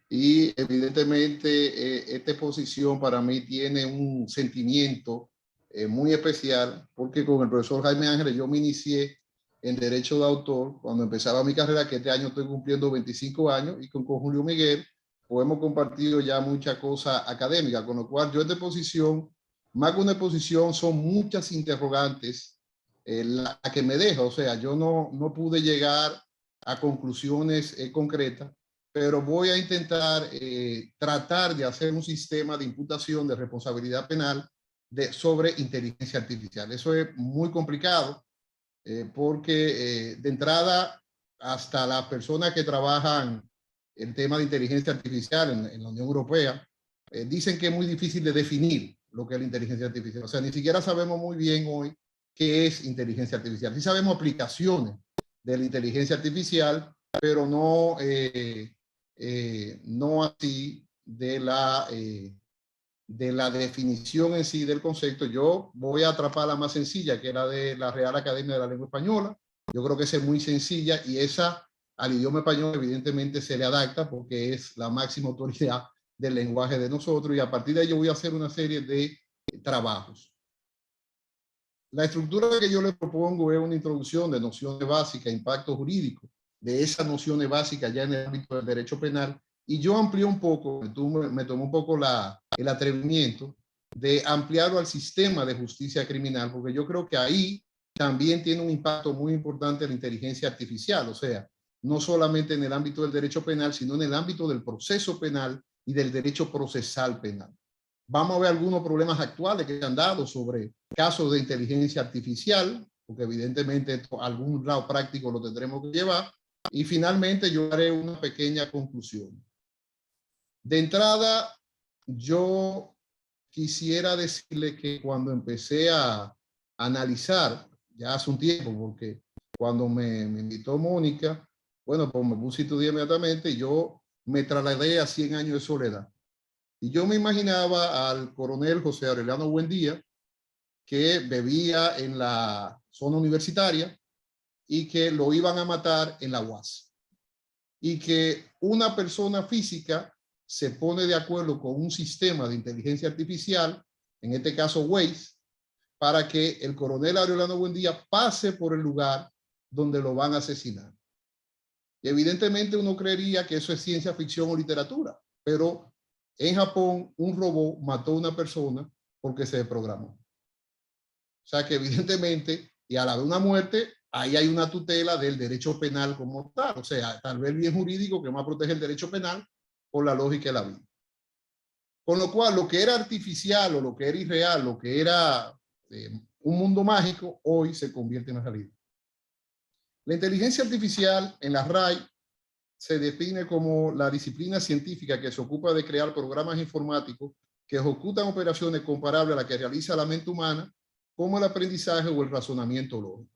Y evidentemente esta exposición para mí tiene un sentimiento muy especial, porque con el profesor Jaime Ángeles yo me inicié en Derecho de Autor cuando empezaba mi carrera, que este año estoy cumpliendo 25 años, y con Julio Miguel pues hemos compartido ya muchas cosas académicas, con lo cual yo esta exposición, más que una exposición, son muchas interrogantes la que me deja. O sea, yo no pude llegar a conclusiones concretas, pero voy a intentar tratar de hacer un sistema de imputación de responsabilidad penal sobre inteligencia artificial. Eso es muy complicado porque de entrada hasta las personas que trabajan el tema de inteligencia artificial en la Unión Europea dicen que es muy difícil de definir lo que es la inteligencia artificial. O sea, ni siquiera sabemos muy bien hoy qué es inteligencia artificial. Sí sabemos aplicaciones de la inteligencia artificial, pero no así de la definición en sí del concepto. Yo voy a atrapar la más sencilla, que era de la Real Academia de la Lengua Española. Yo creo que esa es muy sencilla y esa al idioma español evidentemente se le adapta porque es la máxima autoridad del lenguaje de nosotros, y a partir de ahí yo voy a hacer una serie de trabajos. La estructura que yo le propongo es una introducción de nociones básicas, impacto jurídico, de esas nociones básicas ya en el ámbito del derecho penal, y yo amplié un poco, me tomé un poco el atrevimiento de ampliarlo al sistema de justicia criminal, porque yo creo que ahí también tiene un impacto muy importante la inteligencia artificial. O sea, no solamente en el ámbito del derecho penal, sino en el ámbito del proceso penal y del derecho procesal penal. Vamos a ver algunos problemas actuales que se han dado sobre casos de inteligencia artificial, porque evidentemente algún lado práctico lo tendremos que llevar. Y finalmente yo haré una pequeña conclusión. De entrada, yo quisiera decirle que cuando empecé a analizar, ya hace un tiempo, porque cuando me invitó Mónica, bueno, pues me puse a estudiar inmediatamente y yo me trasladé a 100 años de soledad. Y yo me imaginaba al coronel José Aureliano Buendía, que bebía en la zona universitaria y que lo iban a matar en la UAS. Y que una persona física se pone de acuerdo con un sistema de inteligencia artificial, en este caso Waze, para que el coronel Aureliano Buendía pase por el lugar donde lo van a asesinar. Y evidentemente uno creería que eso es ciencia ficción o literatura, pero en Japón un robot mató a una persona porque se desprogramó. O sea que evidentemente, y a la de una muerte, ahí hay una tutela del derecho penal como tal. O sea, tal vez el bien jurídico que más protege el derecho penal por la lógica de la vida. Con lo cual, lo que era artificial o lo que era irreal, lo que era un mundo mágico, hoy se convierte en realidad. La inteligencia artificial en la RAI se define como la disciplina científica que se ocupa de crear programas informáticos que ejecutan operaciones comparables a las que realiza la mente humana, como el aprendizaje o el razonamiento lógico.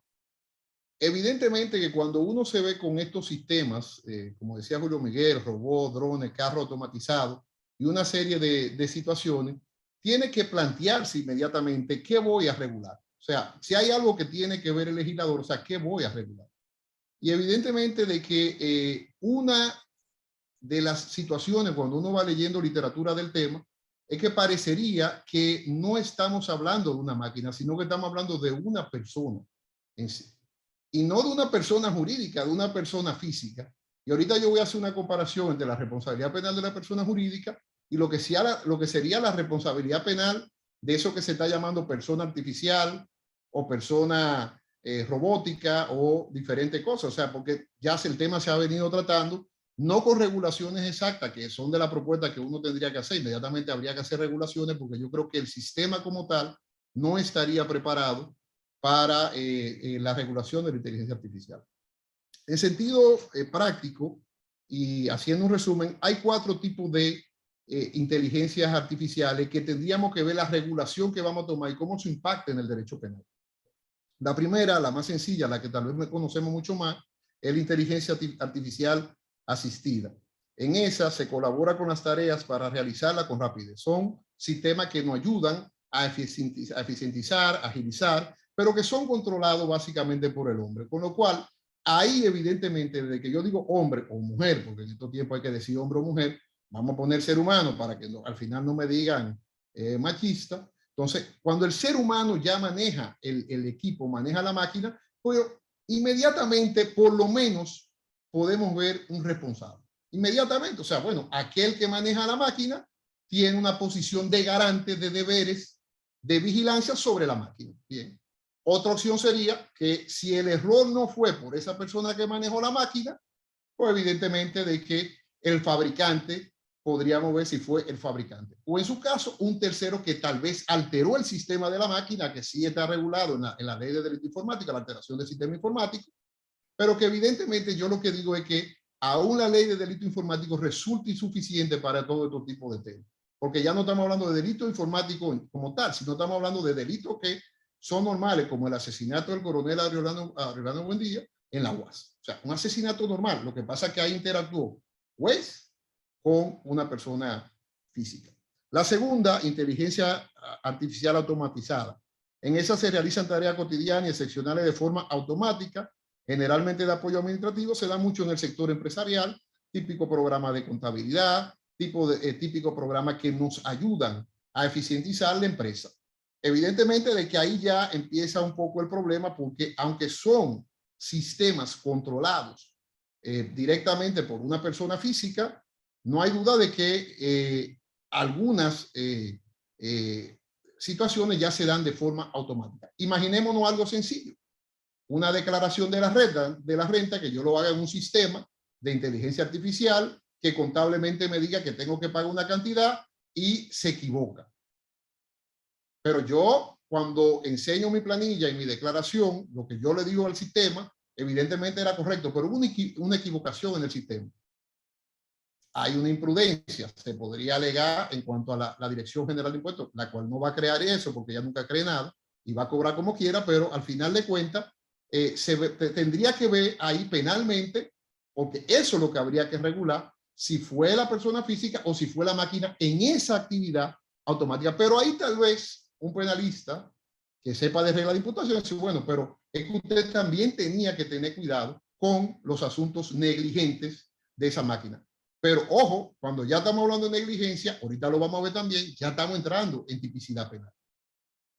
Evidentemente que cuando uno se ve con estos sistemas, como decía Julio Miguel, robots, drones, carros automatizados y una serie de situaciones, tiene que plantearse inmediatamente qué voy a regular. O sea, si hay algo que tiene que ver el legislador, o sea, ¿qué voy a regular? Y evidentemente de que una de las situaciones cuando uno va leyendo literatura del tema es que parecería que no estamos hablando de una máquina, sino que estamos hablando de una persona en sí. Y no de una persona jurídica, de una persona física. Y ahorita yo voy a hacer una comparación entre la responsabilidad penal de la persona jurídica y lo que sería la responsabilidad penal de eso que se está llamando persona artificial o persona robótica o diferentes cosas. O sea, porque ya el tema se ha venido tratando, no con regulaciones exactas, que son de la propuesta que uno tendría que hacer. Inmediatamente habría que hacer regulaciones porque yo creo que el sistema como tal no estaría preparado para la regulación de la inteligencia artificial. En sentido práctico y haciendo un resumen, hay 4 tipos de inteligencias artificiales que tendríamos que ver la regulación que vamos a tomar y cómo se impacta en el derecho penal. La primera, la más sencilla, la que tal vez conocemos mucho más, es la inteligencia artificial asistida. En esa se colabora con las tareas para realizarla con rapidez. Son sistemas que nos ayudan a eficientizar, agilizar, pero que son controlados básicamente por el hombre. Con lo cual, ahí evidentemente, desde que yo digo hombre o mujer, porque en estos tiempos hay que decir hombre o mujer, vamos a poner ser humano para que al final no me digan machista. Entonces, cuando el ser humano ya maneja el equipo, maneja la máquina, pues inmediatamente, por lo menos, podemos ver un responsable. Inmediatamente, o sea, bueno, aquel que maneja la máquina tiene una posición de garante de deberes de vigilancia sobre la máquina. Bien. Otra opción sería que si el error no fue por esa persona que manejó la máquina, pues evidentemente de que el fabricante, podríamos ver si fue el fabricante. O en su caso, un tercero que tal vez alteró el sistema de la máquina, que sí está regulado en la ley de delito informático, la alteración del sistema informático, pero que evidentemente yo lo que digo es que aún la ley de delito informático resulta insuficiente para todo este tipo de temas. Porque ya no estamos hablando de delito informático como tal, sino estamos hablando de delitos que son normales, como el asesinato del coronel Ariolano Buendía en la UAS. O sea, un asesinato normal. Lo que pasa es que ahí interactuó juez con una persona física. La segunda, inteligencia artificial automatizada. En esa se realizan tareas cotidianas y excepcionales de forma automática, generalmente de apoyo administrativo, se da mucho en el sector empresarial, típico programa de contabilidad, típico programa que nos ayudan a eficientizar la empresa. Evidentemente de que ahí ya empieza un poco el problema, porque aunque son sistemas controlados directamente por una persona física, no hay duda de que algunas situaciones ya se dan de forma automática. Imaginémonos algo sencillo. Una declaración de la renta que yo lo haga en un sistema de inteligencia artificial que contablemente me diga que tengo que pagar una cantidad y se equivoca. Pero yo, cuando enseño mi planilla y mi declaración, lo que yo le digo al sistema, evidentemente era correcto, pero hubo una equivocación en el sistema. Hay una imprudencia, se podría alegar en cuanto a la Dirección General de Impuestos, la cual no va a crear eso porque ella nunca cree nada y va a cobrar como quiera, pero al final de cuentas tendría que ver ahí penalmente, porque eso es lo que habría que regular, si fue la persona física o si fue la máquina en esa actividad automática. Pero ahí tal vez un penalista que sepa de regla de imputación dice, bueno, pero es que usted también tenía que tener cuidado con los asuntos negligentes de esa máquina. Pero ojo, cuando ya estamos hablando de negligencia, ahorita lo vamos a ver también, ya estamos entrando en tipicidad penal.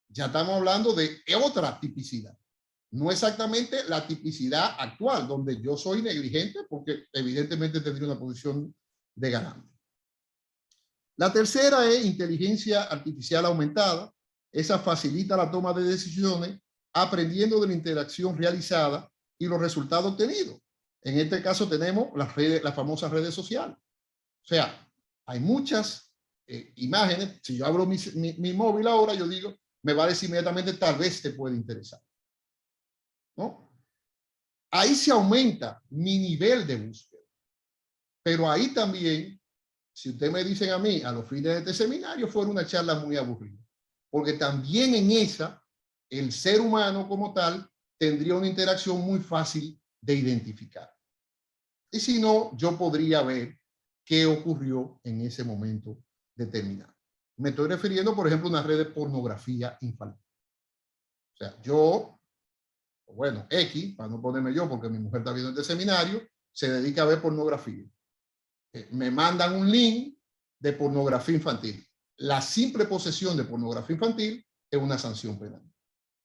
Ya estamos hablando de otra tipicidad. No exactamente la tipicidad actual, donde yo soy negligente porque evidentemente tendría una posición de garante. La tercera es inteligencia artificial aumentada. Esa facilita la toma de decisiones aprendiendo de la interacción realizada y los resultados obtenidos. En este caso tenemos las famosas redes sociales. O sea, hay muchas imágenes. Si yo abro mi móvil ahora, yo digo, me va a decir inmediatamente, tal vez te puede interesar. ¿No? Ahí se aumenta mi nivel de búsqueda. Pero ahí también, si ustedes me dicen a mí, a los fines de este seminario, fue una charla muy aburrida. Porque también en esa, el ser humano como tal tendría una interacción muy fácil de identificar. Y si no, yo podría ver qué ocurrió en ese momento determinado. Me estoy refiriendo, por ejemplo, a una red de pornografía infantil. O sea, yo, bueno, X, para no ponerme yo, porque mi mujer está viendo este seminario, se dedica a ver pornografía. Me mandan un link de pornografía infantil. La simple posesión de pornografía infantil es una sanción penal.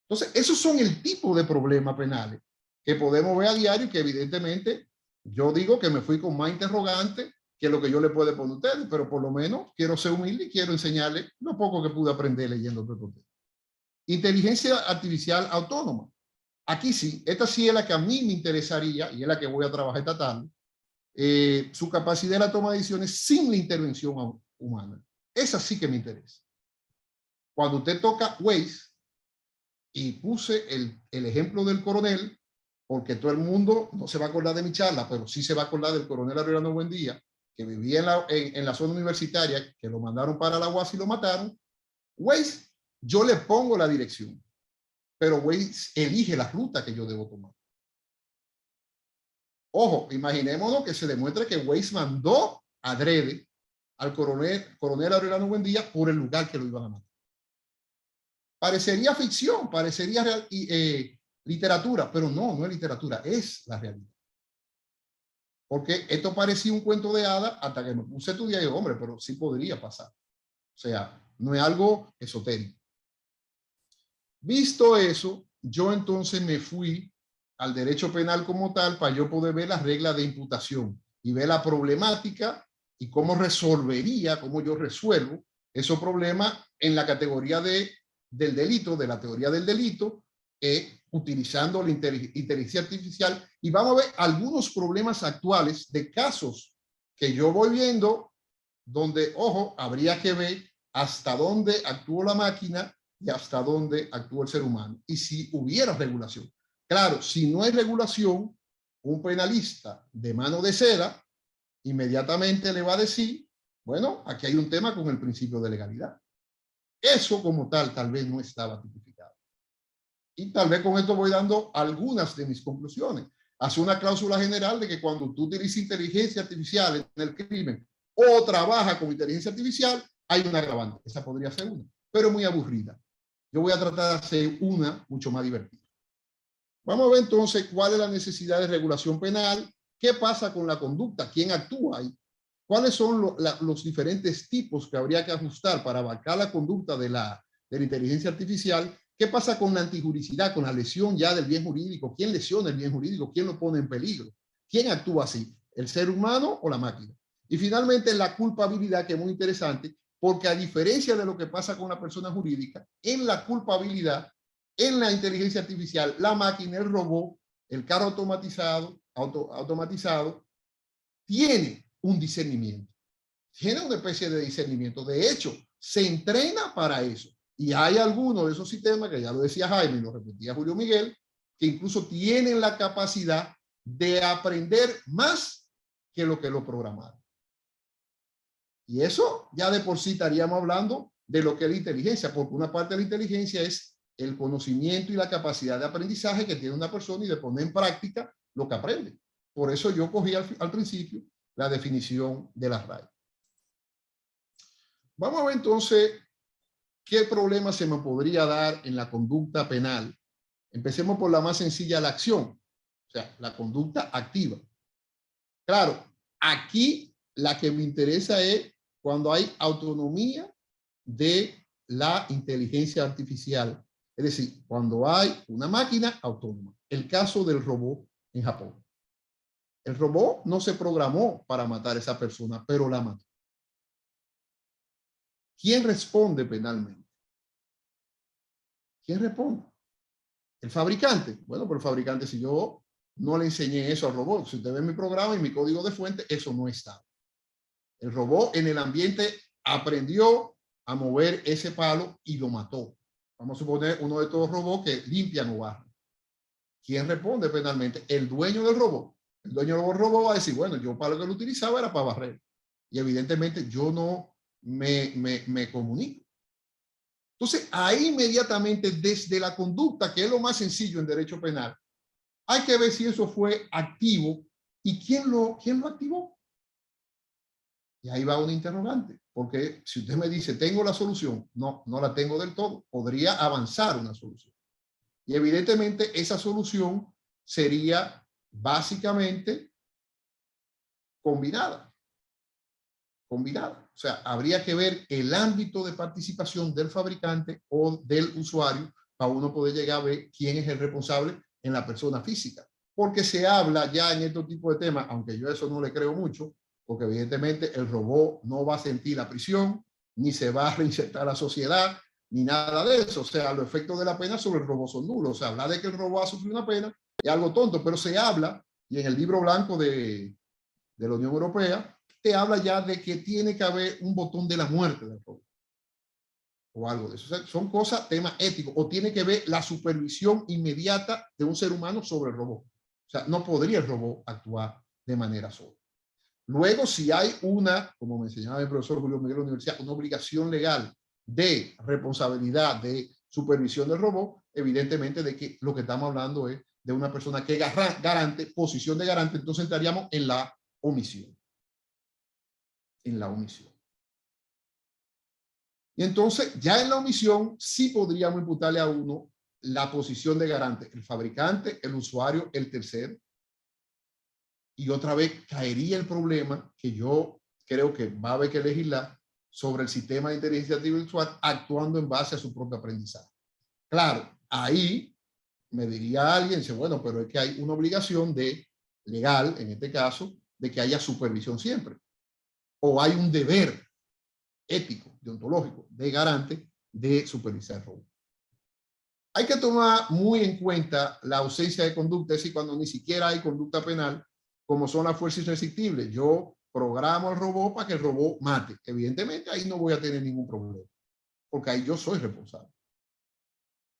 Entonces, esos son el tipo de problemas penales que podemos ver a diario y que evidentemente yo digo que me fui con más interrogante que lo que yo le puedo poner a ustedes, pero por lo menos quiero ser humilde y quiero enseñarles lo poco que pude aprender leyendo todo esto. Inteligencia artificial autónoma. Aquí sí, esta sí es la que a mí me interesaría y es la que voy a trabajar esta tarde. Su capacidad de la toma de decisiones sin la intervención humana. Esa sí que me interesa. Cuando usted toca Waze y puse el ejemplo del coronel, porque todo el mundo no se va a acordar de mi charla, pero sí se va a acordar del coronel Aureliano Buendía, que vivía en la zona universitaria, que lo mandaron para la UAS y lo mataron. Waze, yo le pongo la dirección, pero Waze elige la ruta que yo debo tomar. Ojo, imaginémonos que se demuestre que Waze mandó adrede al coronel Aureliano Buendía por el lugar que lo iban a matar. Parecería ficción, parecería literatura, pero no es literatura, es la realidad. Porque esto parecía un cuento de hadas hasta que me puse a estudiar y digo, hombre, pero sí podría pasar. O sea, no es algo esotérico. Visto eso, yo entonces me fui al derecho penal como tal para yo poder ver las reglas de imputación y ver la problemática y cómo resolvería, cómo yo resuelvo esos problemas en la categoría del delito, de la teoría del delito, utilizando la inteligencia artificial. Y vamos a ver algunos problemas actuales de casos que yo voy viendo donde, ojo, habría que ver hasta dónde actuó la máquina y hasta dónde actuó el ser humano. Y si hubiera regulación. Claro, si no hay regulación, un penalista de mano de seda inmediatamente le va a decir, bueno, aquí hay un tema con el principio de legalidad. Eso como tal vez no estaba tipificado. Y tal vez con esto voy dando algunas de mis conclusiones. Hace una cláusula general de que cuando tú utilizas inteligencia artificial en el crimen o trabaja con inteligencia artificial, hay una agravante. Esa podría ser una, pero muy aburrida. Yo voy a tratar de hacer una mucho más divertida. Vamos a ver entonces cuál es la necesidad de regulación penal, qué pasa con la conducta, quién actúa ahí, cuáles son los diferentes tipos que habría que ajustar para abarcar la conducta de la inteligencia artificial, qué pasa con la antijuricidad, con la lesión ya del bien jurídico, quién lesiona el bien jurídico, quién lo pone en peligro, quién actúa así, el ser humano o la máquina. Y finalmente la culpabilidad, que es muy interesante, porque a diferencia de lo que pasa con la persona jurídica, en la culpabilidad, en la inteligencia artificial, la máquina, el robot, el carro automatizado, tiene un discernimiento, tiene una especie de discernimiento. De hecho, se entrena para eso. Y hay algunos de esos sistemas, que ya lo decía Jaime y lo repetía Julio Miguel, que incluso tienen la capacidad de aprender más que lo programaron. Y eso ya de por sí estaríamos hablando de lo que es la inteligencia, porque una parte de la inteligencia es el conocimiento y la capacidad de aprendizaje que tiene una persona y de poner en práctica lo que aprende. Por eso yo cogí al principio la definición de la RAE. Vamos a ver entonces qué problema se me podría dar en la conducta penal. Empecemos por la más sencilla, la acción, o sea, la conducta activa. Claro, aquí la que me interesa es cuando hay autonomía de la inteligencia artificial. Es decir, cuando hay una máquina autónoma. El caso del robot en Japón. El robot no se programó para matar a esa persona, pero la mató. ¿Quién responde penalmente? ¿Quién responde? El fabricante. Bueno, pero el fabricante, si yo no le enseñé eso al robot, si usted ve mi programa y mi código de fuente, eso no está. El robot en el ambiente aprendió a mover ese palo y lo mató. Vamos a suponer uno de estos robots que limpian o barren. ¿Quién responde penalmente? El dueño del robot. El dueño del robot va a decir, bueno, yo para lo que lo utilizaba era para barrer. Y evidentemente yo no me comunico. Entonces, ahí inmediatamente desde la conducta, que es lo más sencillo en derecho penal, hay que ver si eso fue activo y quién lo activó. Y ahí va un interrogante, porque si usted me dice, tengo la solución, no la tengo del todo, podría avanzar una solución. Y evidentemente esa solución sería básicamente combinada. O sea, habría que ver el ámbito de participación del fabricante o del usuario para uno poder llegar a ver quién es el responsable en la persona física. Porque se habla ya en este tipo de temas, aunque yo eso no le creo mucho, porque evidentemente el robot no va a sentir la prisión, ni se va a reinsertar a la sociedad, ni nada de eso. O sea, los efectos de la pena sobre el robot son nulos. O sea, hablar de que el robot ha sufrido una pena es algo tonto, pero se habla, y en el libro blanco de la Unión Europea, te habla ya de que tiene que haber un botón de la muerte del robot. O algo de eso. O sea, son cosas, temas éticos, o tiene que ver la supervisión inmediata de un ser humano sobre el robot. O sea, no podría el robot actuar de manera sola. Luego, si hay una, como me enseñaba el profesor Julio Miguel de la universidad, una obligación legal de responsabilidad de supervisión del robot, evidentemente de que lo que estamos hablando es de una persona que garante, posición de garante, entonces entraríamos en la omisión. En la omisión. Y entonces, ya en la omisión, sí podríamos imputarle a uno la posición de garante, el fabricante, el usuario, el tercero. Y otra vez caería el problema que yo creo que va a haber que legislar sobre el sistema de inteligencia artificial actuando en base a su propio aprendizaje. Claro, ahí me diría alguien, dice, bueno, pero es que hay una obligación de legal, en este caso, de que haya supervisión siempre. O hay un deber ético, deontológico, de garante de supervisar el robot. Hay que tomar muy en cuenta la ausencia de conducta, es decir, cuando ni siquiera hay conducta penal, como son las fuerzas irresistibles. Yo programo al robot para que el robot mate. Evidentemente, ahí no voy a tener ningún problema, porque ahí yo soy responsable.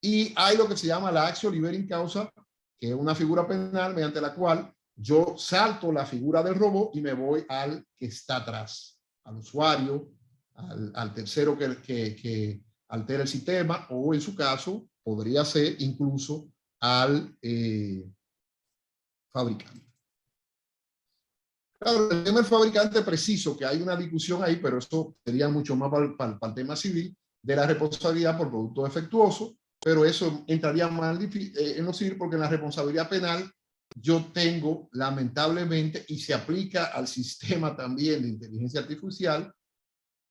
Y hay lo que se llama la actio liberi in causa, que es una figura penal mediante la cual yo salto la figura del robot y me voy al que está atrás, al usuario, al tercero que altera el sistema, o en su caso podría ser incluso al fabricante. Claro, el tema del fabricante preciso, que hay una discusión ahí, pero eso sería mucho más para el tema civil, de la responsabilidad por producto defectuoso, pero eso entraría más en lo civil, porque en la responsabilidad penal yo tengo, lamentablemente, y se aplica al sistema también de inteligencia artificial,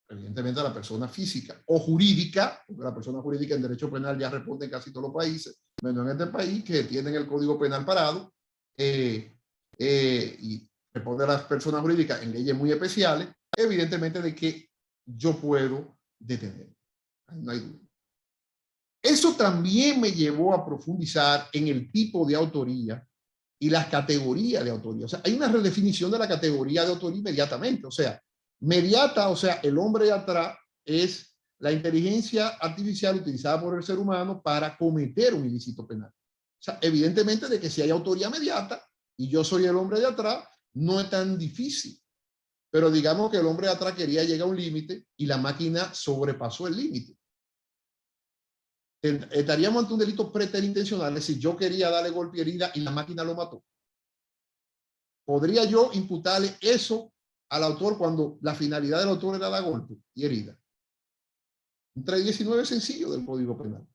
evidentemente a la persona física o jurídica, porque la persona jurídica en derecho penal ya responde en casi todos los países, menos en este país, que tienen el código penal parado, y responde a las personas jurídicas en leyes muy especiales, evidentemente de que yo puedo detener. No hay duda. Eso también me llevó a profundizar en el tipo de autoría y las categorías de autoría. O sea, hay una redefinición de la categoría de autoría inmediatamente. O sea, mediata, o sea, el hombre de atrás es la inteligencia artificial utilizada por el ser humano para cometer un ilícito penal. O sea, evidentemente de que si hay autoría mediata y yo soy el hombre de atrás, no es tan difícil. Pero digamos que el hombre de atrás quería llegar a un límite y la máquina sobrepasó el límite. Estaríamos ante un delito preterintencional, es decir, yo quería darle golpe y herida y la máquina lo mató. ¿Podría yo imputarle eso al autor cuando la finalidad del autor era dar golpe y herida? Un 319 sencillo del Código Penal.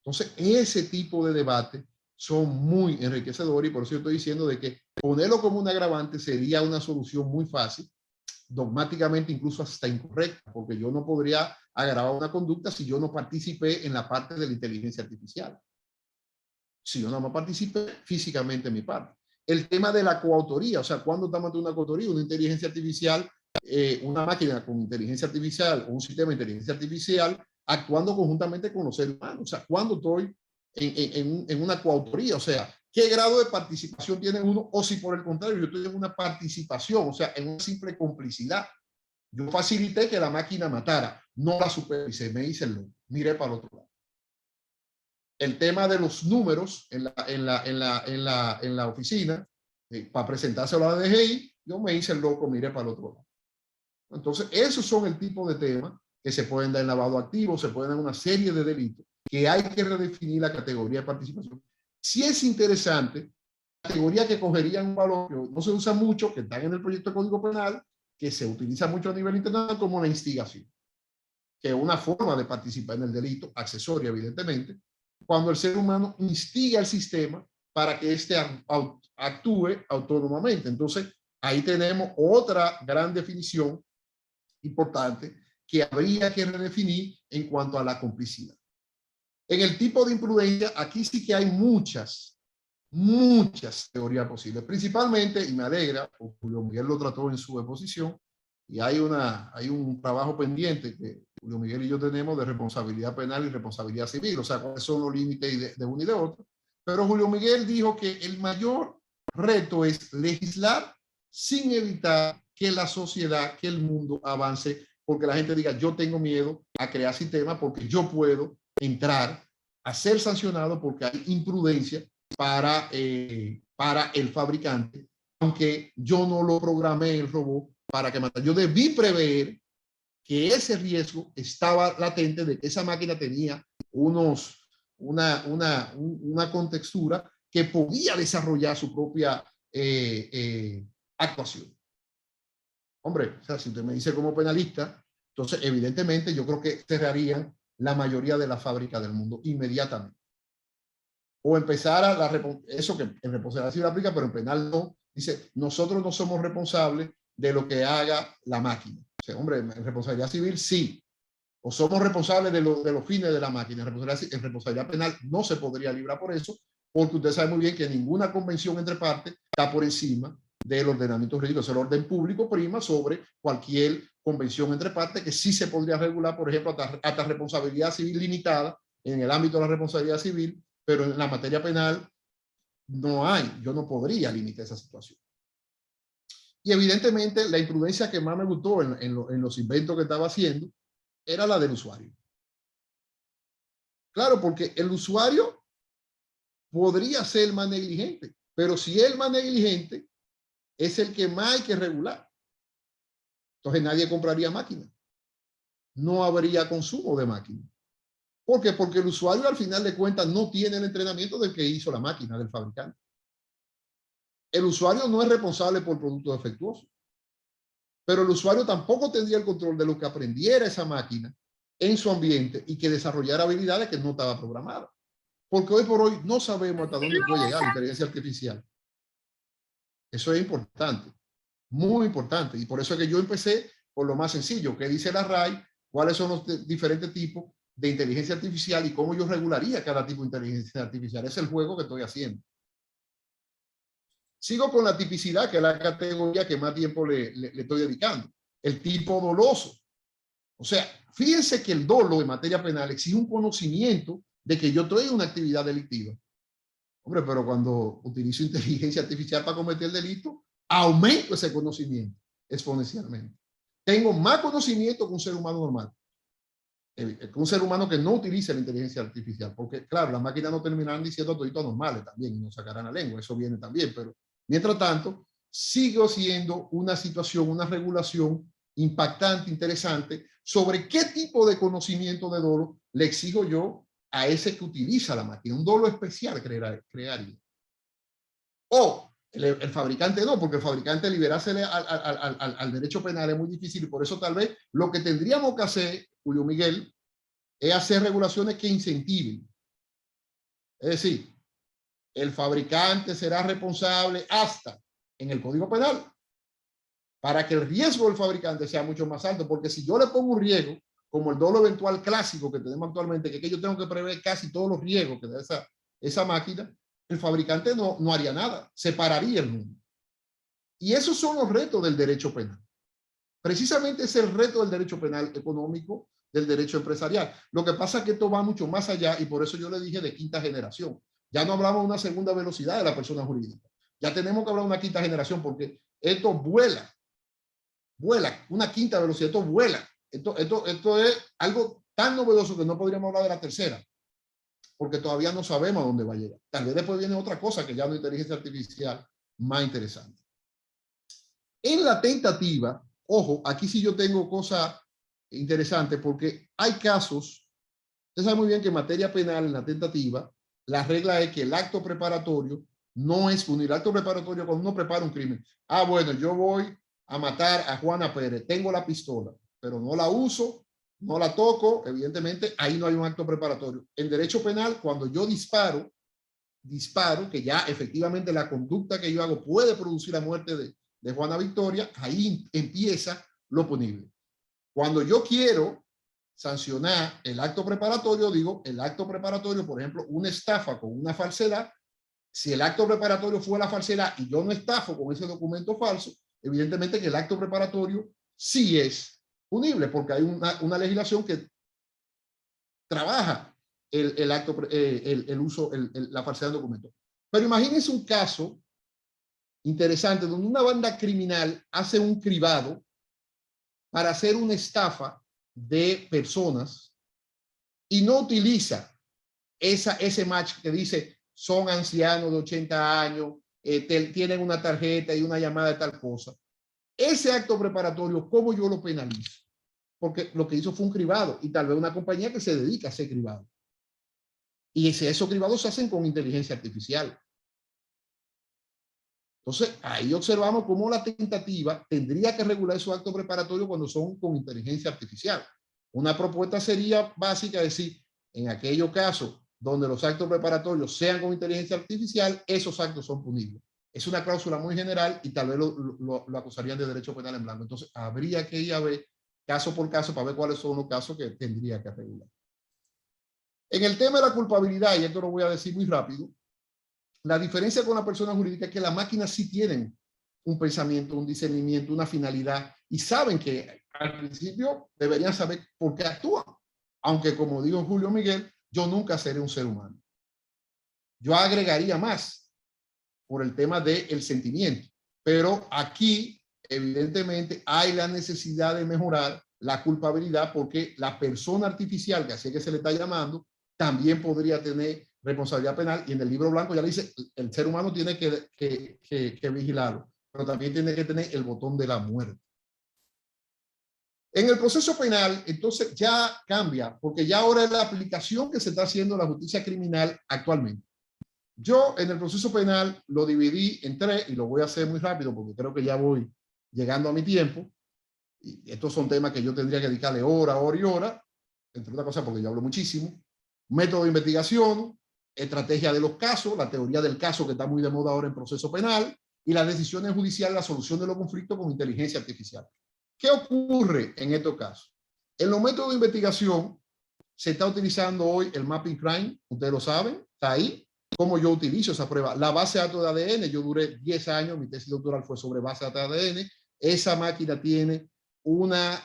Entonces, ese tipo de debate son muy enriquecedores, y por eso estoy diciendo de que ponerlo como un agravante sería una solución muy fácil, dogmáticamente incluso hasta incorrecta, porque yo no podría agravar una conducta si yo no participé en la parte de la inteligencia artificial. Si yo no me participé físicamente en mi parte. El tema de la coautoría, o sea, ¿cuándo estamos ante una coautoría? Una inteligencia artificial, una máquina con inteligencia artificial o un sistema de inteligencia artificial actuando conjuntamente con los seres humanos. O sea, ¿cuándo estoy en una coautoría? O sea, ¿qué grado de participación tiene uno? O si por el contrario, yo estoy en una participación, o sea, en una simple complicidad. Yo facilité que la máquina matara, no la supervisé, me hice el loco, miré para el otro lado. El tema de los números en la oficina, para presentarse a la DGI, yo me hice el loco, miré para el otro lado. Entonces, esos son el tipo de temas que se pueden dar en lavado activo, se pueden dar una serie de delitos, que hay que redefinir la categoría de participación. Si es interesante, categoría que cogería un valor que no se usa mucho, que están en el proyecto de Código Penal, que se utiliza mucho a nivel internacional, como la instigación, que es una forma de participar en el delito, accesoria evidentemente, cuando el ser humano instiga al sistema para que éste actúe autónomamente. Entonces, ahí tenemos otra gran definición importante que habría que redefinir en cuanto a la complicidad. En el tipo de imprudencia, aquí sí que hay muchas teorías posibles, principalmente, y me alegra, Julio Miguel lo trató en su exposición, y hay un trabajo pendiente que Julio Miguel y yo tenemos de responsabilidad penal y responsabilidad civil, o sea, cuáles son los límites de uno y de otro. Pero Julio Miguel dijo que el mayor reto es legislar sin evitar que la sociedad, que el mundo avance, porque la gente diga, yo tengo miedo a crear sistemas porque yo puedo entrar a ser sancionado porque hay imprudencia para el fabricante, aunque yo no lo programé el robot para que matara. Yo debí prever que ese riesgo estaba latente de que esa máquina tenía una contextura que podía desarrollar su propia actuación. Hombre, o sea, si usted me dice como penalista, entonces evidentemente yo creo que cerrarían la mayoría de las fábricas del mundo inmediatamente. O empezar a eso que en responsabilidad civil aplica, pero en penal no. Dice, nosotros no somos responsables de lo que haga la máquina. O sea, hombre, en responsabilidad civil sí. O somos responsables de los fines de la máquina. En responsabilidad penal no se podría librar por eso, porque usted sabe muy bien que ninguna convención entre partes está por encima del ordenamiento jurídico. El orden público prima sobre cualquier convención entre partes que sí se podría regular, por ejemplo, hasta responsabilidad civil limitada en el ámbito de la responsabilidad civil, pero en la materia penal no hay, yo no podría limitar esa situación. Y evidentemente la imprudencia que más me gustó en los inventos que estaba haciendo era la del usuario. Claro, porque el usuario podría ser el más negligente, pero si el más negligente es el que más hay que regular, entonces nadie compraría máquinas. No habría consumo de máquinas. ¿Por qué? Porque el usuario al final de cuentas no tiene el entrenamiento del que hizo la máquina, del fabricante. El usuario no es responsable por productos defectuosos, pero el usuario tampoco tendría el control de lo que aprendiera esa máquina en su ambiente y que desarrollara habilidades que no estaba programada. Porque hoy por hoy no sabemos hasta dónde puede llegar la inteligencia artificial. Eso es importante, muy importante. Y por eso es que yo empecé por lo más sencillo, que dice la RAI, cuáles son los diferentes tipos de inteligencia artificial y cómo yo regularía cada tipo de inteligencia artificial. Es el juego que estoy haciendo. Sigo con la tipicidad, que es la categoría que más tiempo le estoy dedicando. El tipo doloso. O sea, fíjense que el dolo en materia penal exige un conocimiento de que yo estoy en una actividad delictiva. Hombre, pero cuando utilizo inteligencia artificial para cometer el delito, aumento ese conocimiento exponencialmente. Tengo más conocimiento que un ser humano normal. Un ser humano que no utilice la inteligencia artificial, porque claro, las máquinas no terminarán diciendo toditos normales también, y nos sacarán la lengua, eso viene también, pero mientras tanto, sigo siendo una situación, una regulación impactante, interesante, sobre qué tipo de conocimiento de dolo le exijo yo a ese que utiliza la máquina. Un dolo especial crearía. O el fabricante no, porque el fabricante liberarse al derecho penal es muy difícil, y por eso tal vez lo que tendríamos que hacer, Julio Miguel, es hacer regulaciones que incentiven. Es decir, el fabricante será responsable hasta en el Código Penal para que el riesgo del fabricante sea mucho más alto, porque si yo le pongo un riesgo, como el dolo eventual clásico que tenemos actualmente, que yo tengo que prever casi todos los riesgos que da esa máquina, el fabricante no haría nada, separaría el mundo. Y esos son los retos del derecho penal. Precisamente es el reto del derecho penal económico, del derecho empresarial. Lo que pasa es que esto va mucho más allá, y por eso yo le dije de quinta generación. Ya no hablamos de una segunda velocidad de la persona jurídica. Ya tenemos que hablar de una quinta generación, porque esto vuela, una quinta velocidad, esto vuela. Esto es algo tan novedoso que no podríamos hablar de la tercera, porque todavía no sabemos a dónde va a llegar. Tal vez después viene otra cosa que ya no es inteligencia artificial más interesante. En la tentativa, ojo, aquí sí yo tengo cosas interesantes, porque hay casos, usted sabe muy bien que en materia penal, en la tentativa, la regla es que el acto preparatorio no es un acto preparatorio cuando uno prepara un crimen. Ah, bueno, yo voy a matar a Juana Pérez, tengo la pistola, pero no la uso, no la toco, evidentemente ahí no hay un acto preparatorio. En derecho penal, cuando yo disparo, que ya efectivamente la conducta que yo hago puede producir la muerte de Juana Victoria, ahí empieza lo punible. Cuando yo quiero sancionar el acto preparatorio, digo, el acto preparatorio, por ejemplo, una estafa con una falsedad, si el acto preparatorio fue la falsedad y yo no estafo con ese documento falso, evidentemente que el acto preparatorio sí es punible, porque hay una legislación que trabaja la falsedad del documento. Pero imagínense un caso interesante donde una banda criminal hace un cribado para hacer una estafa de personas y no utiliza ese match que dice son ancianos de 80 años, tienen una tarjeta y una llamada de tal cosa. Ese acto preparatorio, ¿cómo yo lo penalizo? Porque lo que hizo fue un cribado y tal vez una compañía que se dedica a hacer cribado. Y esos cribados se hacen con inteligencia artificial. Entonces, ahí observamos cómo la tentativa tendría que regular esos actos preparatorios cuando son con inteligencia artificial. Una propuesta sería básica, decir, en aquellos casos donde los actos preparatorios sean con inteligencia artificial, esos actos son punibles. Es una cláusula muy general y tal vez lo acusarían de derecho penal en blanco. Entonces, habría que ir a ver caso por caso para ver cuáles son los casos que tendría que regular. En el tema de la culpabilidad, y esto lo voy a decir muy rápido, la diferencia con la persona jurídica es que las máquinas sí tienen un pensamiento, un discernimiento, una finalidad, y saben que al principio deberían saber por qué actúan. Aunque, como dijo Julio Miguel, yo nunca seré un ser humano. Yo agregaría más por el tema del sentimiento. Pero aquí, evidentemente, hay la necesidad de mejorar la culpabilidad porque la persona artificial, que así es que se le está llamando, también podría tener responsabilidad penal, y en el libro blanco ya le dice, el ser humano tiene que vigilarlo, pero también tiene que tener el botón de la muerte. En el proceso penal, entonces ya cambia, porque ya ahora es la aplicación que se está haciendo la justicia criminal actualmente. Yo en el proceso penal lo dividí en tres, y lo voy a hacer muy rápido porque creo que ya voy llegando a mi tiempo, y estos son temas que yo tendría que dedicarle hora y hora, entre otras cosas porque yo hablo muchísimo. Método de investigación, estrategia de los casos, la teoría del caso que está muy de moda ahora en proceso penal, y las decisiones judiciales, la solución de los conflictos con inteligencia artificial. ¿Qué ocurre en estos casos? En los métodos de investigación se está utilizando hoy el mapping crime, ustedes lo saben, está ahí. ¿Cómo yo utilizo esa prueba? La base de datos de ADN, yo duré 10 años, mi tesis doctoral fue sobre base de datos de ADN. Esa máquina tiene una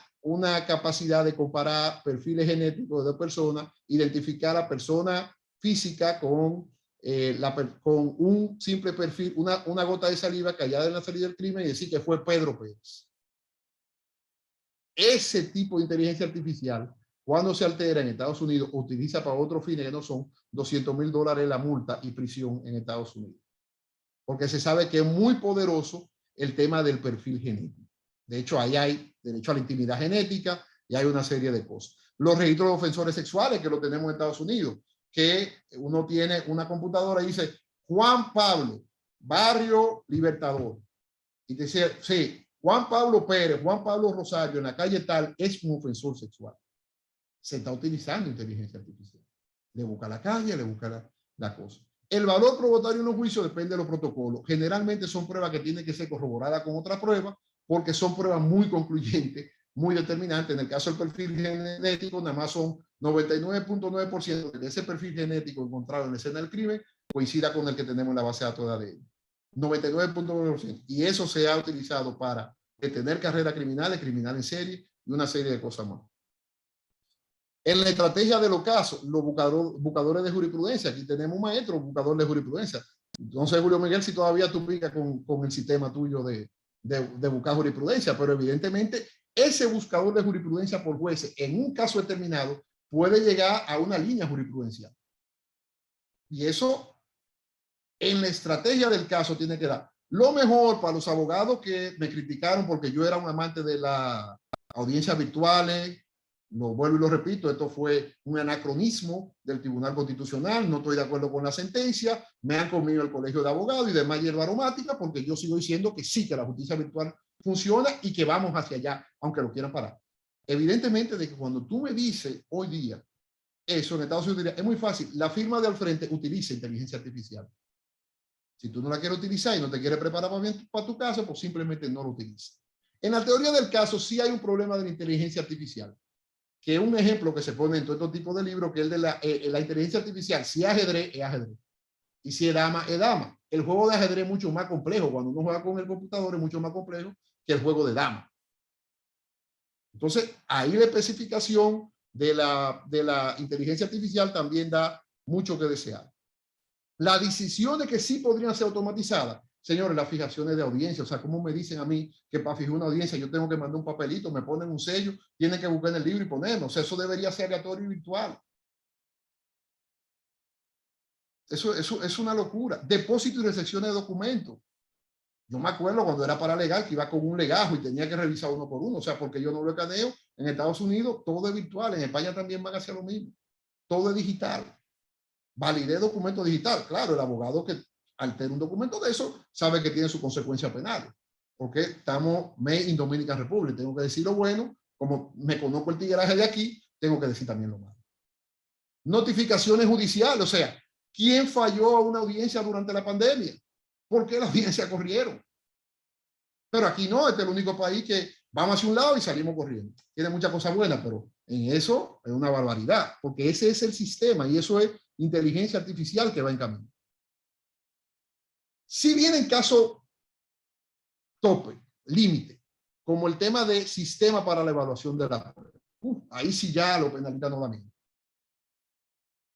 capacidad de comparar perfiles genéticos de personas, identificar a persona física con un simple perfil, una gota de saliva callada en la salida del crimen y decir que fue Pedro Pérez. Ese tipo de inteligencia artificial, cuando se altera en Estados Unidos, utiliza para otros fines que no son $200,000 la multa y prisión en Estados Unidos. Porque se sabe que es muy poderoso el tema del perfil genético. De hecho, ahí hay derecho a la intimidad genética y hay una serie de cosas. Los registros de ofensores sexuales que lo tenemos en Estados Unidos, que uno tiene una computadora y dice Juan Pablo, Barrio Libertador. Y te dice, sí, Juan Pablo Pérez, Juan Pablo Rosario, en la calle tal, es un ofensor sexual. Se está utilizando inteligencia artificial. Le busca la calle, le busca la cosa. El valor probatorio en los juicios depende de los protocolos. Generalmente son pruebas que tienen que ser corroboradas con otra prueba, porque son pruebas muy concluyentes, muy determinantes. En el caso del perfil genético, nada más son 99.9% de ese perfil genético encontrado en la escena del crimen coincida con el que tenemos en la base de datos de ADN. 99.9%. Y eso se ha utilizado para detener carreras criminales, criminal en serie y una serie de cosas más. En la estrategia de los casos, los buscadores de jurisprudencia, aquí tenemos un maestro, un buscador de jurisprudencia. Entonces, Julio Miguel, si todavía tú picas con el sistema tuyo de buscar jurisprudencia, pero evidentemente ese buscador de jurisprudencia por jueces en un caso determinado puede llegar a una línea jurisprudencial. Y eso en la estrategia del caso tiene que dar. Lo mejor para los abogados que me criticaron porque yo era un amante de las audiencias virtuales, lo vuelvo y lo repito, esto fue un anacronismo del Tribunal Constitucional, no estoy de acuerdo con la sentencia, me han comido el Colegio de Abogados y demás hierba aromática porque yo sigo diciendo que sí, que la justicia virtual funciona y que vamos hacia allá, aunque lo quieran parar. Evidentemente de que cuando tú me dices hoy día eso en Estados Unidos, es muy fácil, la firma de al frente utiliza inteligencia artificial. Si tú no la quieres utilizar y no te quieres preparar para tu caso, pues simplemente no lo utilices. En la teoría del caso sí hay un problema de la inteligencia artificial, que es un ejemplo que se pone en todo este tipo de libros, que es el de la inteligencia artificial. Si es ajedrez, es ajedrez. Y si es dama, es dama. El juego de ajedrez es mucho más complejo. Cuando uno juega con el computador es mucho más complejo que el juego de dama. Entonces, ahí la especificación de la inteligencia artificial también da mucho que desear. Las decisiones que sí podrían ser automatizadas, señores, las fijaciones de audiencia, o sea, ¿cómo me dicen a mí que para fijar una audiencia yo tengo que mandar un papelito, me ponen un sello, tienen que buscar en el libro y ponerlo? O sea, eso debería ser aleatorio y virtual. O Eso es una locura. Depósito y recepción de documentos. Yo me acuerdo cuando era paralegal que iba con un legajo y tenía que revisar uno por uno. O sea, porque yo no lo escaneo. En Estados Unidos todo es virtual. En España también van a hacer lo mismo. Todo es digital. Validé documento digital. Claro, el abogado que altera un documento de eso sabe que tiene su consecuencia penal. Porque estamos made in Dominican Republic. Tengo que decir lo bueno. Como me conozco el tigueraje de aquí, tengo que decir también lo malo. Notificaciones judiciales. O sea, ¿quién falló a una audiencia durante la pandemia? ¿Por qué la audiencia corrieron? Pero aquí no, este es el único país que vamos hacia un lado y salimos corriendo. Tiene muchas cosas buenas, pero en eso es una barbaridad, porque ese es el sistema y eso es inteligencia artificial que va en camino. Si vienen casos tope, límite, como el tema de sistema para la evaluación de la prueba, ahí sí ya lo penalista no da miedo.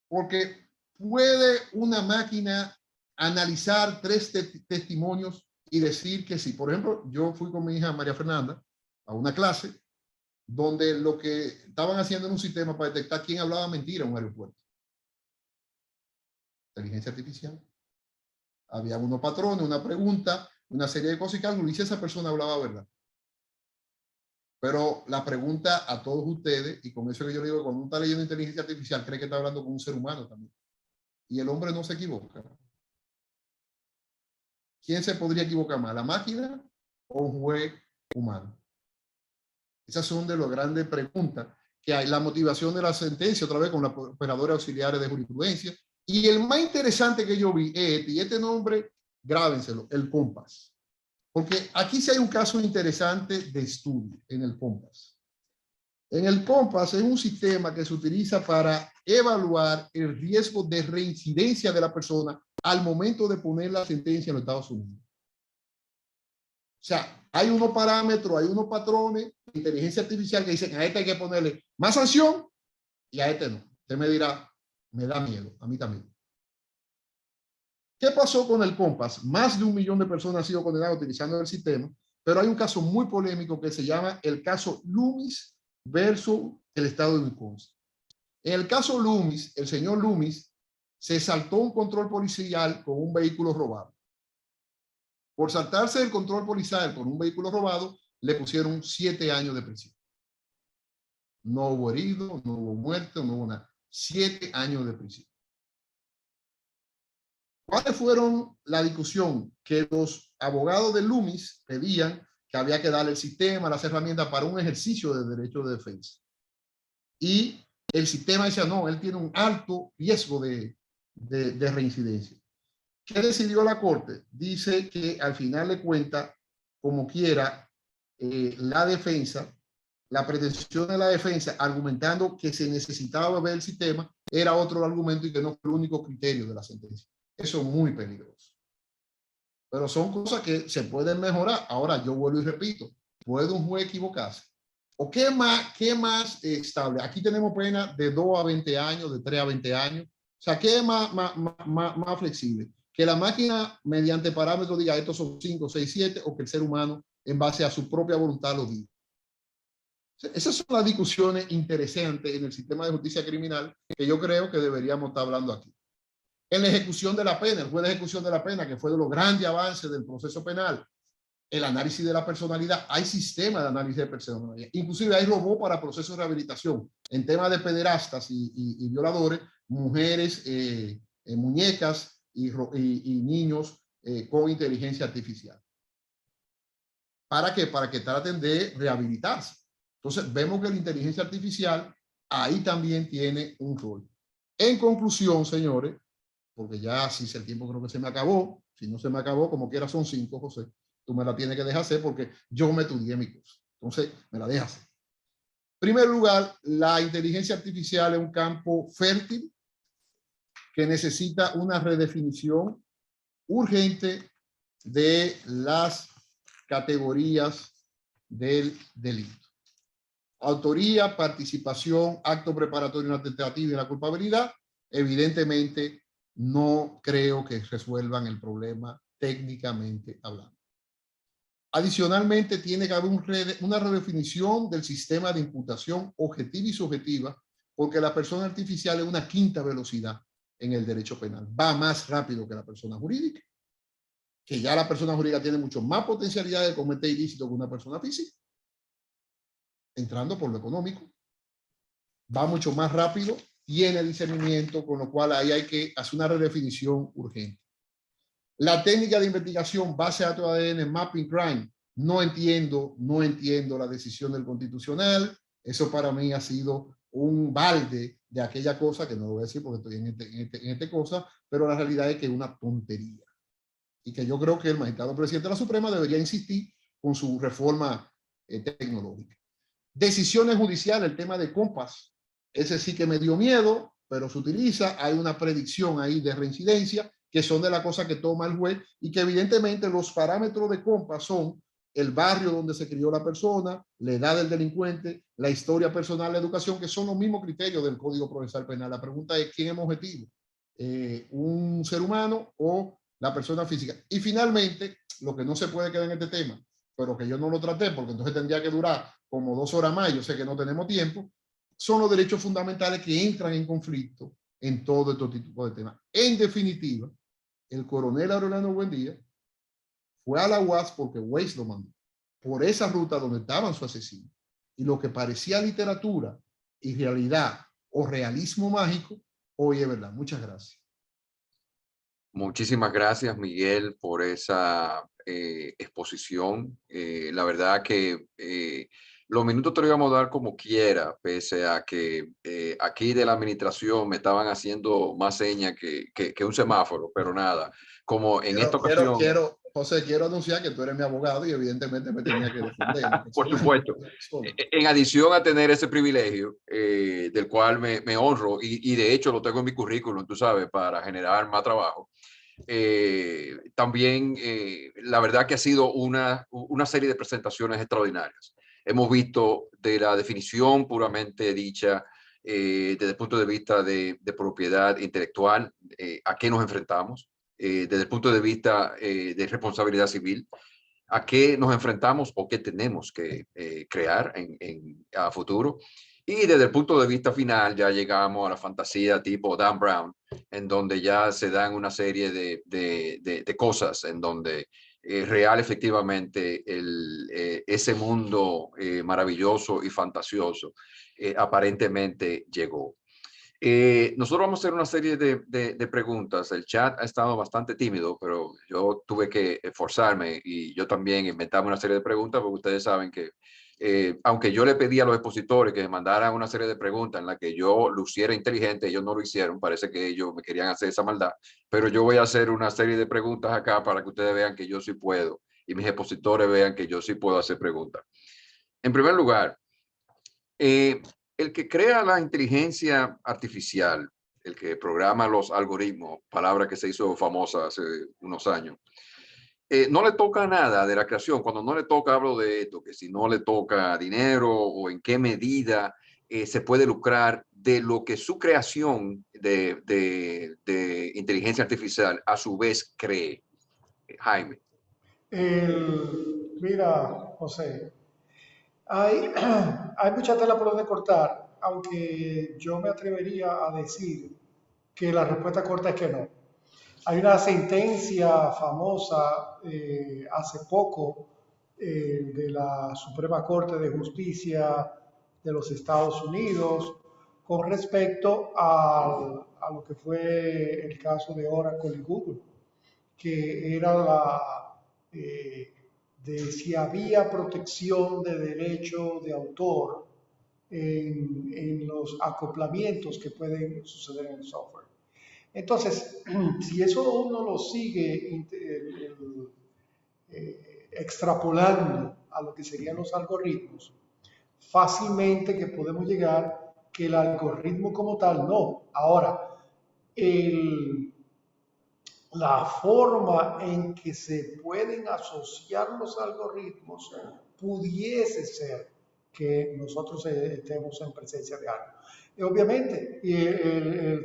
Porque puede una máquina analizar 3 testimonios y decir que sí. Por ejemplo, yo fui con mi hija María Fernanda a una clase donde lo que estaban haciendo en un sistema para detectar quién hablaba mentira en un aeropuerto. Inteligencia artificial. Había unos patrones, una pregunta, una serie de cosas y cálculos, y si esa persona hablaba verdad. Pero la pregunta a todos ustedes, y con eso que yo le digo, cuando uno está leyendo inteligencia artificial, cree que está hablando con un ser humano también. Y el hombre no se equivoca. ¿Quién se podría equivocar más, la máquina o un juez humano? Esas son de las grandes preguntas que hay. La motivación de la sentencia, otra vez con los operadores auxiliares de jurisprudencia. Y el más interesante que yo vi es y este nombre, grábenselo, el COMPAS. Porque aquí sí hay un caso interesante de estudio en el COMPAS. En el COMPAS es un sistema que se utiliza para evaluar el riesgo de reincidencia de la persona al momento de poner la sentencia en los Estados Unidos. O sea, hay unos parámetros, hay unos patrones de inteligencia artificial que dicen a este hay que ponerle más sanción y a este no. Usted me dirá, me da miedo, a mí también. ¿Qué pasó con el COMPAS? Más de 1 millón de personas han sido condenadas utilizando el sistema, pero hay un caso muy polémico que se llama el caso Loomis versus el estado de Wisconsin. En el caso Loomis, el señor Loomis se saltó un control policial con un vehículo robado. Por saltarse el control policial con un vehículo robado, le pusieron 7 años de prisión. No hubo herido, no hubo muerto, no hubo nada. 7 años de prisión. ¿Cuáles fueron la discusión? Que los abogados de Loomis pedían que había que darle el sistema, las herramientas para un ejercicio de derecho de defensa. Y el sistema decía, no, él tiene un alto riesgo de reincidencia. ¿Qué decidió la Corte? Dice que al final de cuentas, como quiera, la defensa, la pretensión de la defensa, argumentando que se necesitaba ver el sistema, era otro argumento y que no fue el único criterio de la sentencia. Eso es muy peligroso. Pero son cosas que se pueden mejorar. Ahora, yo vuelvo y repito, ¿puede un juez equivocarse? ¿O qué más estable? Aquí tenemos pena de 2 a 20 años, de 3 a 20 años. O sea, ¿qué es más flexible? Que la máquina, mediante parámetros, diga estos son 5, 6, 7, o que el ser humano, en base a su propia voluntad, lo diga. Esas son las discusiones interesantes en el sistema de justicia criminal que yo creo que deberíamos estar hablando aquí. En la ejecución de la pena, el juez de ejecución de la pena, que fue de los grandes avances del proceso penal, el análisis de la personalidad, hay sistema de análisis de personalidad, inclusive hay robots para procesos de rehabilitación, en temas de pederastas y violadores, mujeres, muñecas y niños con inteligencia artificial. ¿Para qué? Para que traten de rehabilitarse. Entonces vemos que la inteligencia artificial ahí también tiene un rol. En conclusión, señores, porque ya si el tiempo creo que se me acabó, si no se me acabó, como quiera son 5, José, tú me la tienes que dejar hacer porque yo me estudié mi curso. Entonces, me la dejas hacer. En primer lugar, la inteligencia artificial es un campo fértil que necesita una redefinición urgente de las categorías del delito. Autoría, participación, acto preparatorio, una tentativa y la culpabilidad, evidentemente no creo que resuelvan el problema técnicamente hablando. Adicionalmente, tiene que haber una redefinición del sistema de imputación objetiva y subjetiva, porque la persona artificial es una quinta velocidad en el derecho penal. Va más rápido que la persona jurídica, que ya la persona jurídica tiene mucho más potencialidad de cometer ilícito que una persona física, entrando por lo económico. Va mucho más rápido, tiene discernimiento, con lo cual ahí hay que hacer una redefinición urgente. La técnica de investigación base a datos ADN, mapping crime, no entiendo la decisión del Constitucional. Eso para mí ha sido un balde de aquella cosa, que no lo voy a decir porque estoy en esta cosa, pero la realidad es que es una tontería. Y que yo creo que el magistrado presidente de la Suprema debería insistir con su reforma tecnológica. Decisiones judiciales, el tema de Compass, ese sí que me dio miedo, pero se utiliza. Hay una predicción ahí de reincidencia, que son de las cosas que toma el juez, y que evidentemente los parámetros de Compass son el barrio donde se crió la persona, la edad del delincuente, la historia personal, la educación, que son los mismos criterios del Código Procesal Penal. La pregunta es, ¿quién es objetivo? ¿Un ser humano o la persona física? Y finalmente, lo que no se puede quedar en este tema, pero que yo no lo traté porque entonces tendría que durar como 2 horas más, yo sé que no tenemos tiempo, son los derechos fundamentales que entran en conflicto en todo este tipo de temas. En definitiva, el coronel Aureliano Buendía fue a la UAS porque Weiss lo mandó, por esa ruta donde estaban sus asesinos. Y lo que parecía literatura y realidad o realismo mágico, hoy es verdad. Muchas gracias. Muchísimas gracias, Miguel, por esa exposición. La verdad que los minutos te los íbamos a dar como quiera, pese a que aquí de la administración me estaban haciendo más señas que un semáforo, pero nada, como en esta ocasión... José, quiero anunciar que tú eres mi abogado y evidentemente me tenía que defender. Por supuesto. En adición a tener ese privilegio, del cual me honro, y de hecho lo tengo en mi currículum, tú sabes, para generar más trabajo. También la verdad que ha sido una serie de presentaciones extraordinarias. Hemos visto de la definición puramente dicha, desde el punto de vista de propiedad intelectual, a qué nos enfrentamos, desde el punto de vista de responsabilidad civil, a qué nos enfrentamos o qué tenemos que crear a futuro. Y desde el punto de vista final ya llegamos a la fantasía tipo Dan Brown, en donde ya se dan una serie de cosas en donde real efectivamente ese mundo maravilloso y fantasioso aparentemente llegó. Nosotros vamos a hacer una serie de preguntas. El chat ha estado bastante tímido, pero yo tuve que esforzarme y yo también inventarme una serie de preguntas, porque ustedes saben que aunque yo le pedí a los expositores que me mandaran una serie de preguntas en la que yo luciera inteligente, ellos no lo hicieron. Parece que ellos me querían hacer esa maldad, pero yo voy a hacer una serie de preguntas acá para que ustedes vean que yo sí puedo y mis expositores vean que yo sí puedo hacer preguntas. En primer lugar, el que crea la inteligencia artificial, el que programa los algoritmos, palabra que se hizo famosa hace unos años, no le toca nada de la creación. Cuando no le toca, hablo de esto, que si no le toca dinero o en qué medida se puede lucrar de lo que su creación de inteligencia artificial a su vez cree. Jaime. Mira, José, hay mucha tela por donde cortar, aunque yo me atrevería a decir que la respuesta corta es que no. Hay una sentencia famosa hace poco de la Suprema Corte de Justicia de los Estados Unidos con respecto a lo que fue el caso de Oracle y Google, que era de si había protección de derecho de autor en los acoplamientos que pueden suceder en el software. Entonces, si eso uno lo sigue extrapolando a lo que serían los algoritmos, fácilmente que podemos llegar que el algoritmo como tal no. Ahora, la forma en que se pueden asociar los algoritmos pudiese ser que nosotros estemos en presencia de algo. Y obviamente,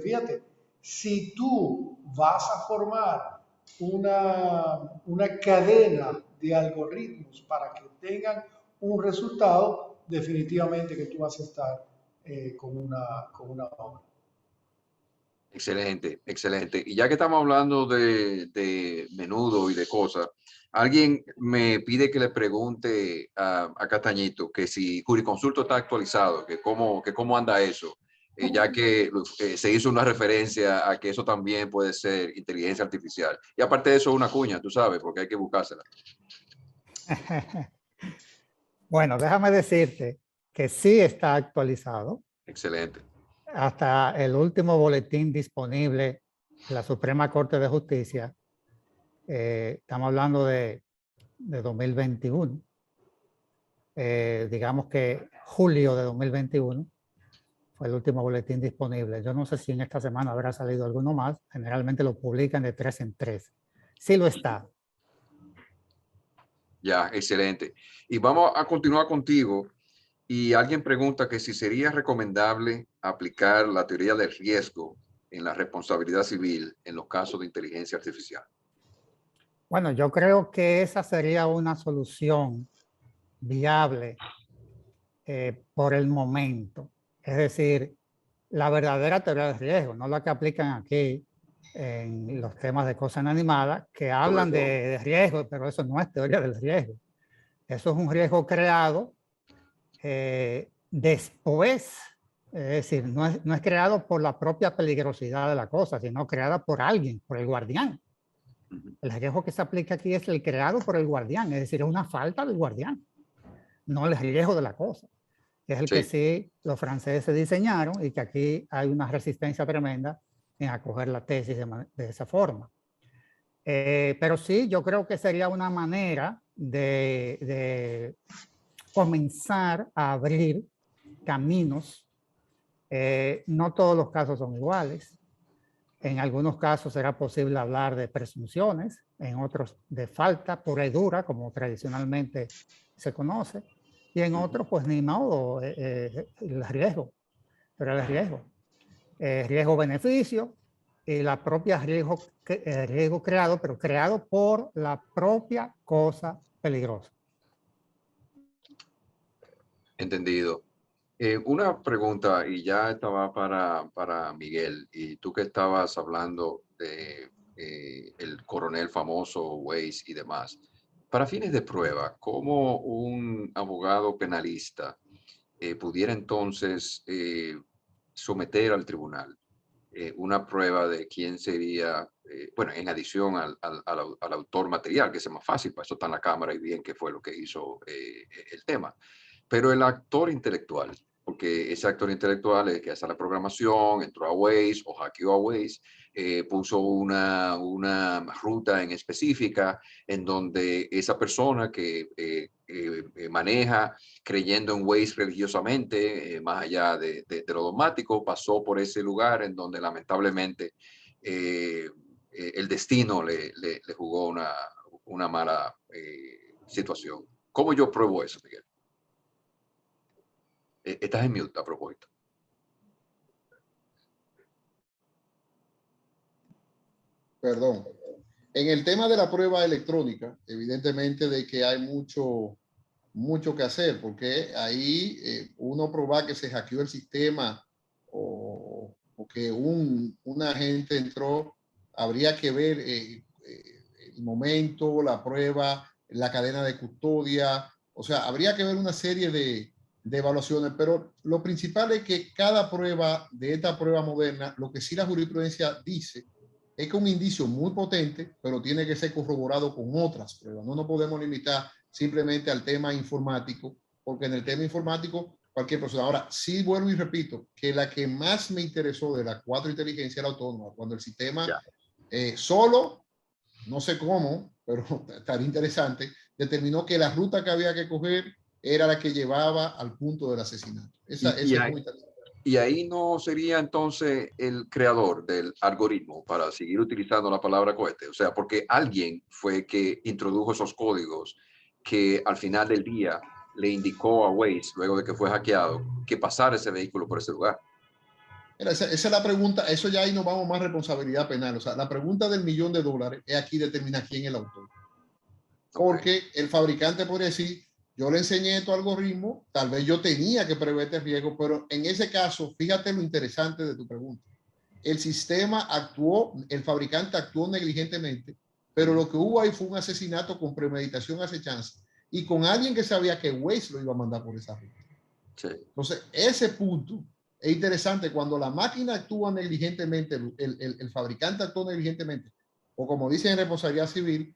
fíjate, si tú vas a formar una cadena de algoritmos para que tengan un resultado, definitivamente que tú vas a estar con una obra. Excelente, excelente. Y ya que estamos hablando de menudo y de cosas, alguien me pide que le pregunte a Castañito que si Jurisconsulto está actualizado, que cómo anda eso, ya que se hizo una referencia a que eso también puede ser inteligencia artificial. Y aparte de eso, una cuña, tú sabes, porque hay que buscársela. Bueno, déjame decirte que sí está actualizado. Excelente. Hasta el último boletín disponible de la Suprema Corte de Justicia, estamos hablando de 2021, digamos que julio de 2021 fue el último boletín disponible. Yo no sé si en esta semana habrá salido alguno más, generalmente lo publican de 3 en 3. Sí lo está. Ya, excelente. Y vamos a continuar contigo. Y alguien pregunta que si sería recomendable aplicar la teoría del riesgo en la responsabilidad civil en los casos de inteligencia artificial. Bueno, yo creo que esa sería una solución viable por el momento. Es decir, la verdadera teoría del riesgo, no la que aplican aquí en los temas de cosas inanimadas, que hablan de riesgo, pero eso no es teoría del riesgo. Eso es un riesgo creado después, es decir, no es creado por la propia peligrosidad de la cosa, sino creada por alguien, por el guardián. El riesgo que se aplica aquí es el creado por el guardián, es decir, es una falta del guardián, no el riesgo de la cosa, que es el que sí los franceses diseñaron y que aquí hay una resistencia tremenda en acoger la tesis de esa forma. Pero sí, yo creo que sería una manera de comenzar a abrir caminos. No todos los casos son iguales. En algunos casos será posible hablar de presunciones, en otros de falta pura y dura, como tradicionalmente se conoce, y en otros, pues ni modo, el riesgo, pero el riesgo-beneficio y la propia riesgo creado, pero creado por la propia cosa peligrosa. Entendido. Una pregunta, y ya estaba para Miguel, y tú que estabas hablando de el coronel famoso, Weiss y demás. Para fines de prueba, ¿cómo un abogado penalista pudiera entonces someter al tribunal una prueba de quién sería, bueno, en adición al autor material, que es más fácil, para eso está en la cámara y bien qué fue lo que hizo el tema? Pero el actor intelectual, porque ese actor intelectual es el que hace la programación, entró a Waze o hackeó a Waze, puso una ruta en específica en donde esa persona que maneja creyendo en Waze religiosamente, más allá de lo dogmático, pasó por ese lugar en donde lamentablemente el destino le jugó una mala situación. ¿Cómo yo pruebo eso, Miguel? Estás en mute a propósito. Perdón. En el tema de la prueba electrónica, evidentemente de que hay mucho que hacer, porque ahí uno probar que se hackeó el sistema o que un agente entró, habría que ver el momento, la prueba, la cadena de custodia, o sea, habría que ver una serie de evaluaciones, pero lo principal es que cada prueba de esta prueba moderna, lo que sí la jurisprudencia dice, es que un indicio muy potente, pero tiene que ser corroborado con otras pruebas. No nos podemos limitar simplemente al tema informático, porque en el tema informático cualquier persona. Ahora, sí vuelvo y repito, que la que más me interesó de las 4 inteligencias era autónoma, cuando el sistema solo, no sé cómo, pero estaría interesante, determinó que la ruta que había que coger era la que llevaba al punto del asesinato. Esa es muy interesante. Y ahí no sería entonces el creador del algoritmo, para seguir utilizando la palabra cohete. O sea, porque alguien fue que introdujo esos códigos que al final del día le indicó a Waze, luego de que fue hackeado, que pasara ese vehículo por ese lugar. Esa es la pregunta. Eso ya ahí nos vamos más responsabilidad penal. O sea, la pregunta del $1.000.000 es aquí determina quién es el autor. Porque el fabricante podría decir, yo le enseñé tu algoritmo, tal vez yo tenía que prever este riesgo, pero en ese caso, fíjate lo interesante de tu pregunta. el sistema actuó, el fabricante actuó negligentemente, pero lo que hubo ahí fue un asesinato con premeditación, acechanza, y con alguien que sabía que Waze lo iba a mandar por esa ruta. Sí. Entonces, ese punto es interesante. Cuando la máquina actúa negligentemente, el fabricante actúa negligentemente, o como dicen en responsabilidad civil,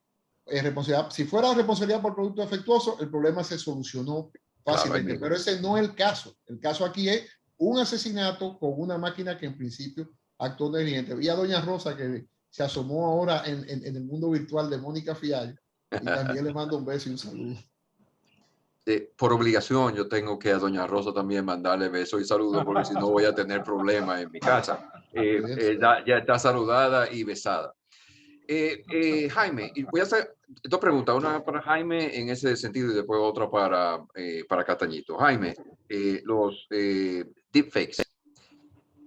si fuera responsabilidad por producto defectuoso, el problema se solucionó fácilmente, Claro, pero ese no es el caso. El caso aquí es un asesinato con una máquina que en principio actuó negligente. Vi a doña Rosa que se asomó ahora en el mundo virtual de Mónica Fiallo, y también le mando un beso y un saludo. Por obligación yo tengo que a doña Rosa también mandarle besos y saludos, porque si no voy a tener problemas en mi casa. Ya está saludada y besada. Jaime, y voy a hacer dos preguntas, una para Jaime en ese sentido y después otra para Castañito. Jaime, los deepfakes.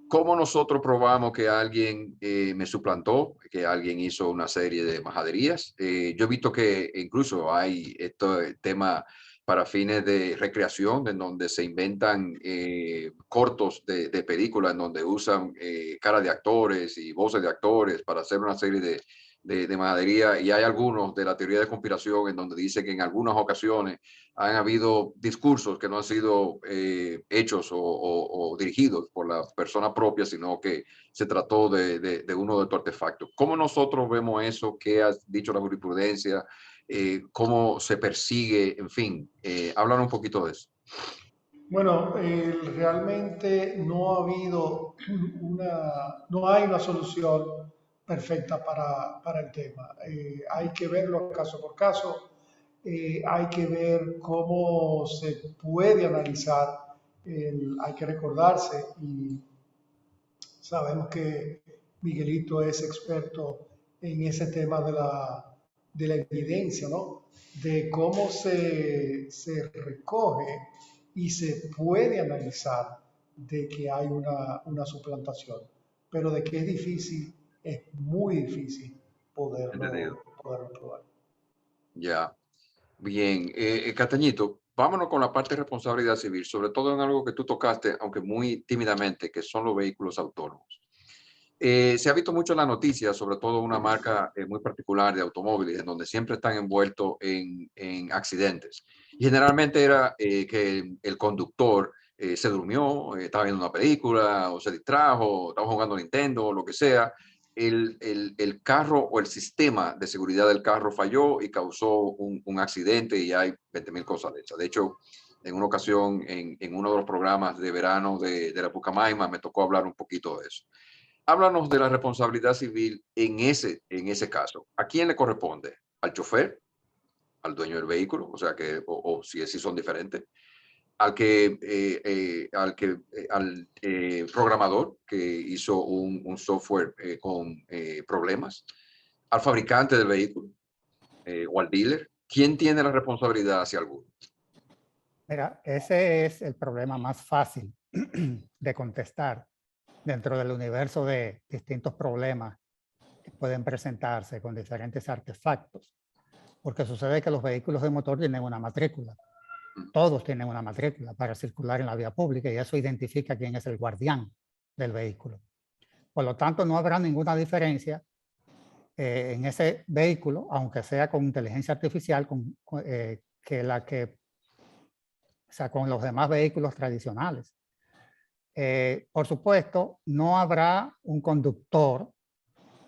¿Cómo nosotros probamos que alguien me suplantó, que alguien hizo una serie de majaderías? Yo he visto que incluso hay tema para fines de recreación, en donde se inventan cortos de películas, en donde usan cara de actores y voces de actores para hacer una serie de majadería. Y hay algunos de la teoría de conspiración en donde dice que en algunas ocasiones han habido discursos que no han sido hechos o dirigidos por la persona propia, sino que se trató de uno de estos artefactos. ¿Cómo nosotros vemos eso? ¿Qué ha dicho la jurisprudencia? ¿Cómo se persigue? En fin, háblanos un poquito de eso. Bueno, realmente no ha habido no hay una solución perfecta para el tema. Hay que verlo caso por caso. Hay que ver cómo se puede analizar. Hay que recordarse, y sabemos que Miguelito es experto en ese tema de la evidencia, ¿no? De cómo se recoge y se puede analizar de que hay una suplantación, pero de que es difícil, es muy difícil Entendido. poderlo probar. Ya, bien. Castañito, vámonos con la parte de responsabilidad civil, sobre todo en algo que tú tocaste, aunque muy tímidamente, que son los vehículos autónomos. Se ha visto mucho en la noticia, sobre todo una marca muy particular de automóviles, en donde siempre están envueltos en accidentes. Y generalmente era que el conductor se durmió, estaba viendo una película, o se distrajo, estaba jugando Nintendo, o lo que sea. El carro o el sistema de seguridad del carro falló y causó un accidente, y hay 20.000 cosas de esas. De hecho, en una ocasión, en uno de los programas de verano de la Pucamaima, me tocó hablar un poquito de eso. Háblanos de la responsabilidad civil en ese caso. ¿A quién le corresponde? ¿Al chofer? ¿Al dueño del vehículo? O sea, o si son diferentes. Al programador que hizo un software con problemas. ¿Al fabricante del vehículo? ¿O al dealer? ¿Quién tiene la responsabilidad hacia alguno? Mira, ese es el problema más fácil de contestar dentro del universo de distintos problemas que pueden presentarse con diferentes artefactos, porque sucede que los vehículos de motor tienen una matrícula. Todos tienen una matrícula para circular en la vía pública, y eso identifica quién es el guardián del vehículo. Por lo tanto, no habrá ninguna diferencia en ese vehículo, aunque sea con inteligencia artificial, o sea, con los demás vehículos tradicionales. Por supuesto, no habrá un conductor,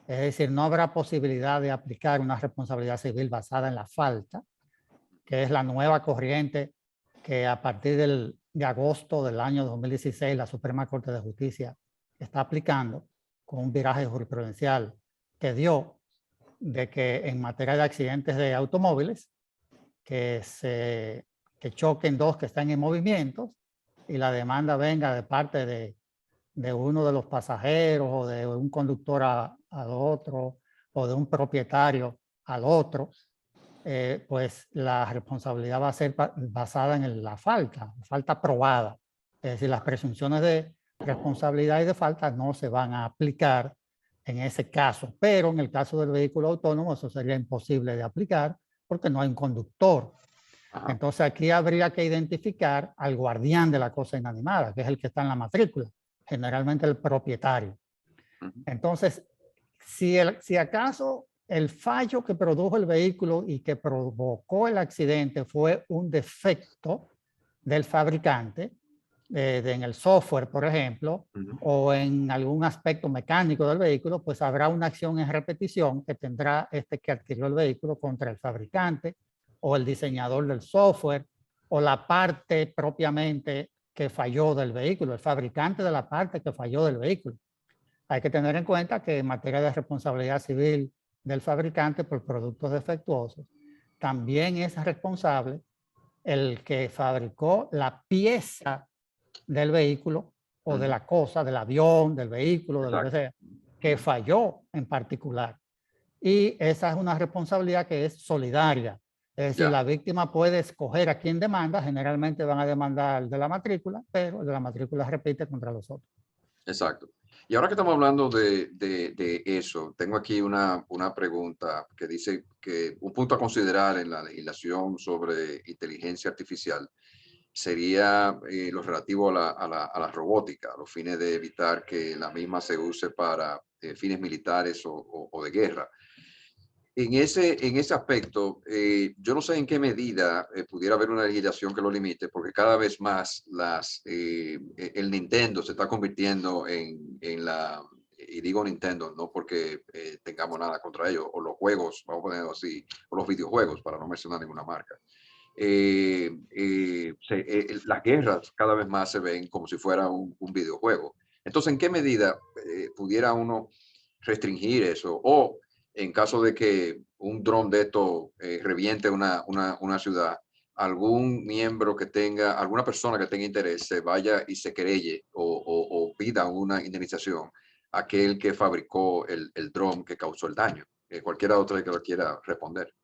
es decir, no habrá posibilidad de aplicar una responsabilidad civil basada en la falta, que es la nueva corriente que a partir de agosto del año 2016 la Suprema Corte de Justicia está aplicando, con un viraje jurisprudencial que dio de que en materia de accidentes de automóviles, que choquen dos que están en movimiento y la demanda venga de parte de uno de los pasajeros, o de un conductor al otro, o de un propietario al otro, pues la responsabilidad va a ser basada en la falta probada. Es decir, las presunciones de responsabilidad y de falta no se van a aplicar en ese caso, pero en el caso del vehículo autónomo eso sería imposible de aplicar porque no hay un conductor. Ajá. Entonces aquí habría que identificar al guardián de la cosa inanimada, que es el que está en la matrícula, generalmente el propietario. Entonces, si acaso el fallo que produjo el vehículo y que provocó el accidente fue un defecto del fabricante, en el software, por ejemplo, o en algún aspecto mecánico del vehículo, pues habrá una acción en repetición que tendrá que adquirió el vehículo contra el fabricante o el diseñador del software o la parte propiamente que falló del vehículo, el fabricante de la parte que falló del vehículo. Hay que tener en cuenta que en materia de responsabilidad civil del fabricante por productos defectuosos, también es responsable el que fabricó la pieza del vehículo o de la cosa, del avión, del vehículo, de lo que sea, que falló en particular. Y esa es una responsabilidad que es solidaria. Es decir, la víctima puede escoger a quién demanda, generalmente van a demandar de la matrícula, pero el de la matrícula repite contra los otros. Exacto. Y ahora que estamos hablando de eso, tengo aquí una pregunta que dice que un punto a considerar en la legislación sobre inteligencia artificial sería lo relativo a la robótica, a los fines de evitar que la misma se use para fines militares o de guerra. En ese aspecto, yo no sé en qué medida pudiera haber una legislación que lo limite, porque cada vez más el Nintendo se está convirtiendo en la, y digo Nintendo, no porque tengamos nada contra ellos, o los juegos, vamos a ponerlo así, o los videojuegos, para no mencionar ninguna marca. Las guerras cada vez más se ven como si fuera un videojuego. Entonces, ¿en qué medida pudiera uno restringir eso? O en caso de que un dron de esto reviente una ciudad, algún miembro que tenga, alguna persona que tenga interés, se vaya y se querelle o pida una indemnización a aquel que fabricó el dron que causó el daño. Cualquiera otra que lo quiera responder.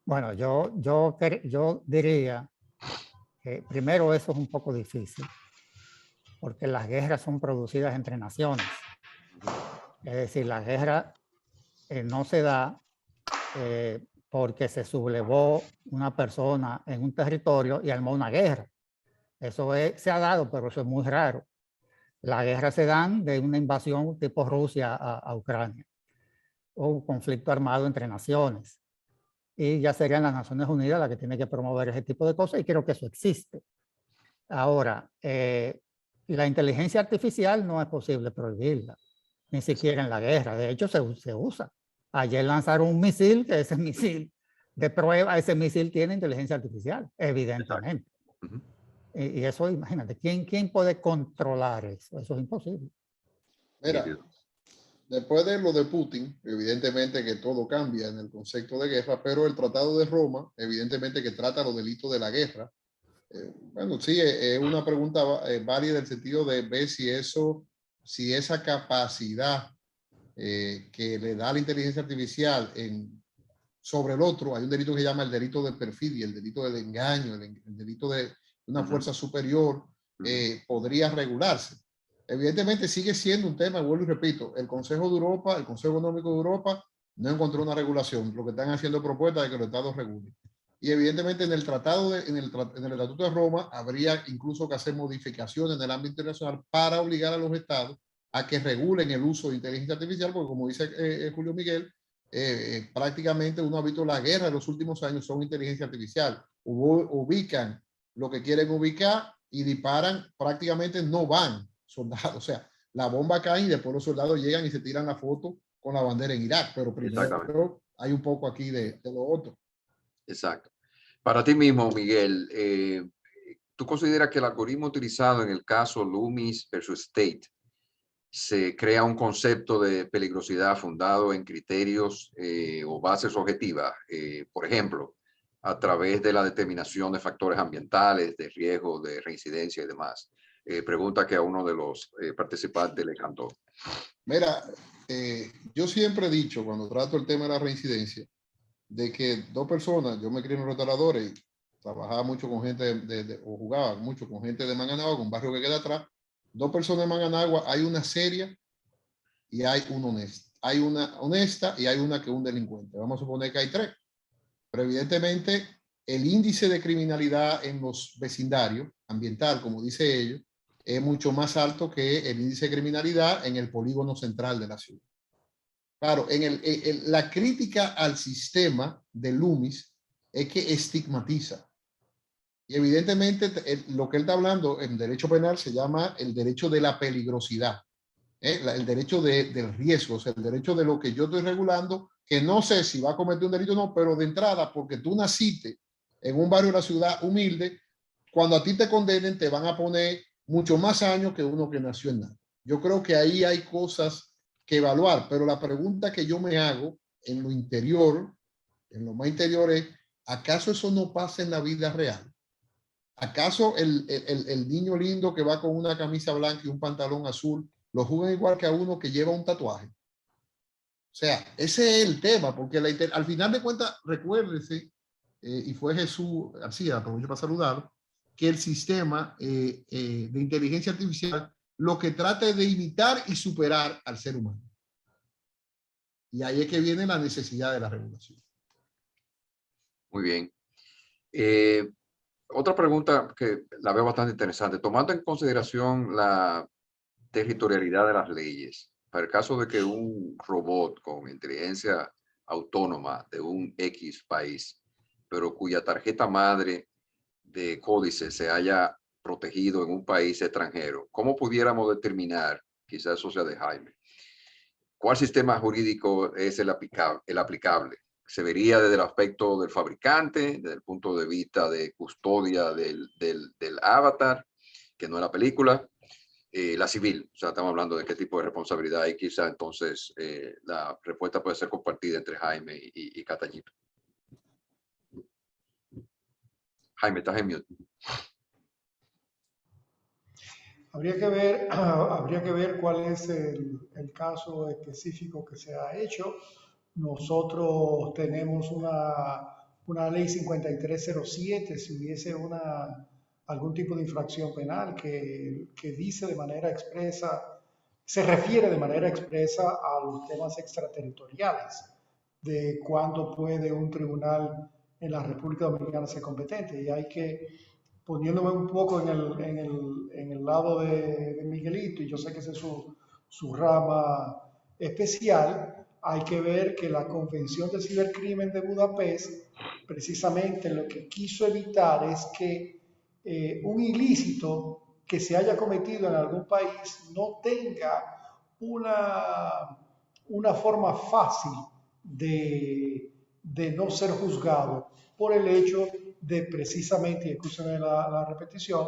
Bueno, yo diría que primero eso es un poco difícil, porque las guerras son producidas entre naciones. Es decir, la guerra no se da porque se sublevó una persona en un territorio y armó una guerra. Eso se ha dado, pero eso es muy raro. Las guerras se dan de una invasión tipo Rusia a Ucrania, o un conflicto armado entre naciones. Y ya serían las Naciones Unidas las que tienen que promover ese tipo de cosas, y creo que eso existe. Ahora, la inteligencia artificial no es posible prohibirla, ni siquiera en la guerra. De hecho, se usa. Ayer lanzaron un misil, que ese misil de prueba, ese misil tiene inteligencia artificial, evidentemente. Y eso, imagínate, ¿quién puede controlar eso? Eso es imposible. Mira, después de lo de Putin, evidentemente que todo cambia en el concepto de guerra, pero el Tratado de Roma, evidentemente que trata los delitos de la guerra. Bueno, sí, es una pregunta válida en el sentido de ver si esa capacidad que le da la inteligencia artificial sobre el otro, hay un delito que se llama el delito de perfidia, el delito del engaño, el delito de una fuerza superior, podría regularse. Evidentemente sigue siendo un tema, vuelvo y repito, el Consejo de Europa, el Consejo Económico de Europa no encontró una regulación, lo que están haciendo propuestas de que los estados regulen. Y evidentemente en el en el Estatuto de Roma habría incluso que hacer modificaciones en el ámbito internacional para obligar a los estados a que regulen el uso de inteligencia artificial, porque como dice Julio Miguel, prácticamente uno ha visto la guerra de los últimos años son inteligencia artificial. Ubican lo que quieren ubicar y disparan, prácticamente no van soldados. O sea, la bomba cae y después los soldados llegan y se tiran la foto con la bandera en Irak, pero primero hay un poco aquí de lo otro. Exacto. Para ti mismo, Miguel, ¿tú consideras que el algoritmo utilizado en el caso Loomis versus State se crea un concepto de peligrosidad fundado en criterios o bases objetivas? Por ejemplo, a través de la determinación de factores ambientales, de riesgo, de reincidencia y demás. Pregunta que a uno de los participantes le encantó. Mira, yo siempre he dicho, cuando trato el tema de la reincidencia, de que dos personas, yo me crié en los restauradores y trabajaba mucho con gente o jugaba mucho con gente de Manganagua, con un barrio que queda atrás. Dos personas de Manganagua, hay una seria y hay una honesta. Hay una honesta y hay una que es un delincuente. Vamos a suponer que hay tres. Pero evidentemente el índice de criminalidad en los vecindarios, ambiental, como dice ellos, es mucho más alto que el índice de criminalidad en el polígono central de la ciudad. Claro, la crítica al sistema de Loomis es que estigmatiza. Y evidentemente lo que él está hablando en derecho penal se llama el derecho de la peligrosidad, el derecho del riesgo, o sea, el derecho de lo que yo estoy regulando, que no sé si va a cometer un delito o no, pero de entrada, porque tú naciste en un barrio de la ciudad humilde, cuando a ti te condenen te van a poner mucho más años que uno que nació en nada. Yo creo que ahí hay cosas que evaluar, pero la pregunta que yo me hago en lo interior, en lo más interior es, ¿acaso eso no pasa en la vida real? ¿Acaso el niño lindo que va con una camisa blanca y un pantalón azul lo juzgan igual que a uno que lleva un tatuaje? O sea, ese es el tema, porque al final de cuentas, recuérdese, y fue Jesús García, aprovecho para saludarlo, que el sistema de inteligencia artificial lo que trata es de imitar y superar al ser humano. Y ahí es que viene la necesidad de la regulación. Muy bien. Otra pregunta que la veo bastante interesante, tomando en consideración la territorialidad de las leyes, para el caso de que un robot con inteligencia autónoma de un X país, pero cuya tarjeta madre de códice se haya protegido en un país extranjero, ¿cómo pudiéramos determinar, quizás eso sea de Jaime, cuál sistema jurídico es el aplicable? ¿Se vería desde el aspecto del fabricante, desde el punto de vista de custodia del avatar, que no es la película? La civil, o sea, estamos hablando de qué tipo de responsabilidad hay, quizá entonces la respuesta puede ser compartida entre Jaime y Catañito. Jaime, estás en mute. Habría que ver cuál es el caso específico que se ha hecho. Nosotros tenemos una ley 5307, si hubiese algún tipo de infracción penal que dice de manera expresa, se refiere de manera expresa a los temas extraterritoriales, de cuándo puede un tribunal en la República Dominicana ser competente. Y hay que, poniéndome un poco en el lado de Miguelito, y yo sé que esa es su rama especial, hay que ver que la Convención de Cibercrimen de Budapest precisamente lo que quiso evitar es que un ilícito que se haya cometido en algún país no tenga una forma fácil de no ser juzgado por el hecho de precisamente, y escúchame la repetición,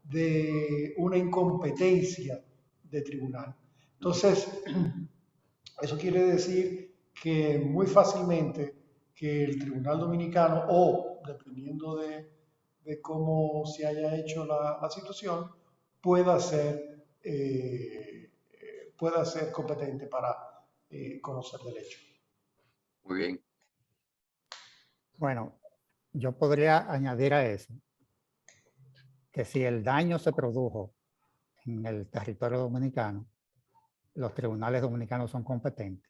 de una incompetencia de tribunal. Entonces, eso quiere decir que muy fácilmente que el Tribunal Dominicano, o dependiendo de cómo se haya hecho la situación, pueda ser competente para conocer del hecho. Muy bien. Bueno, yo podría añadir a eso que si el daño se produjo en el territorio dominicano, los tribunales dominicanos son competentes,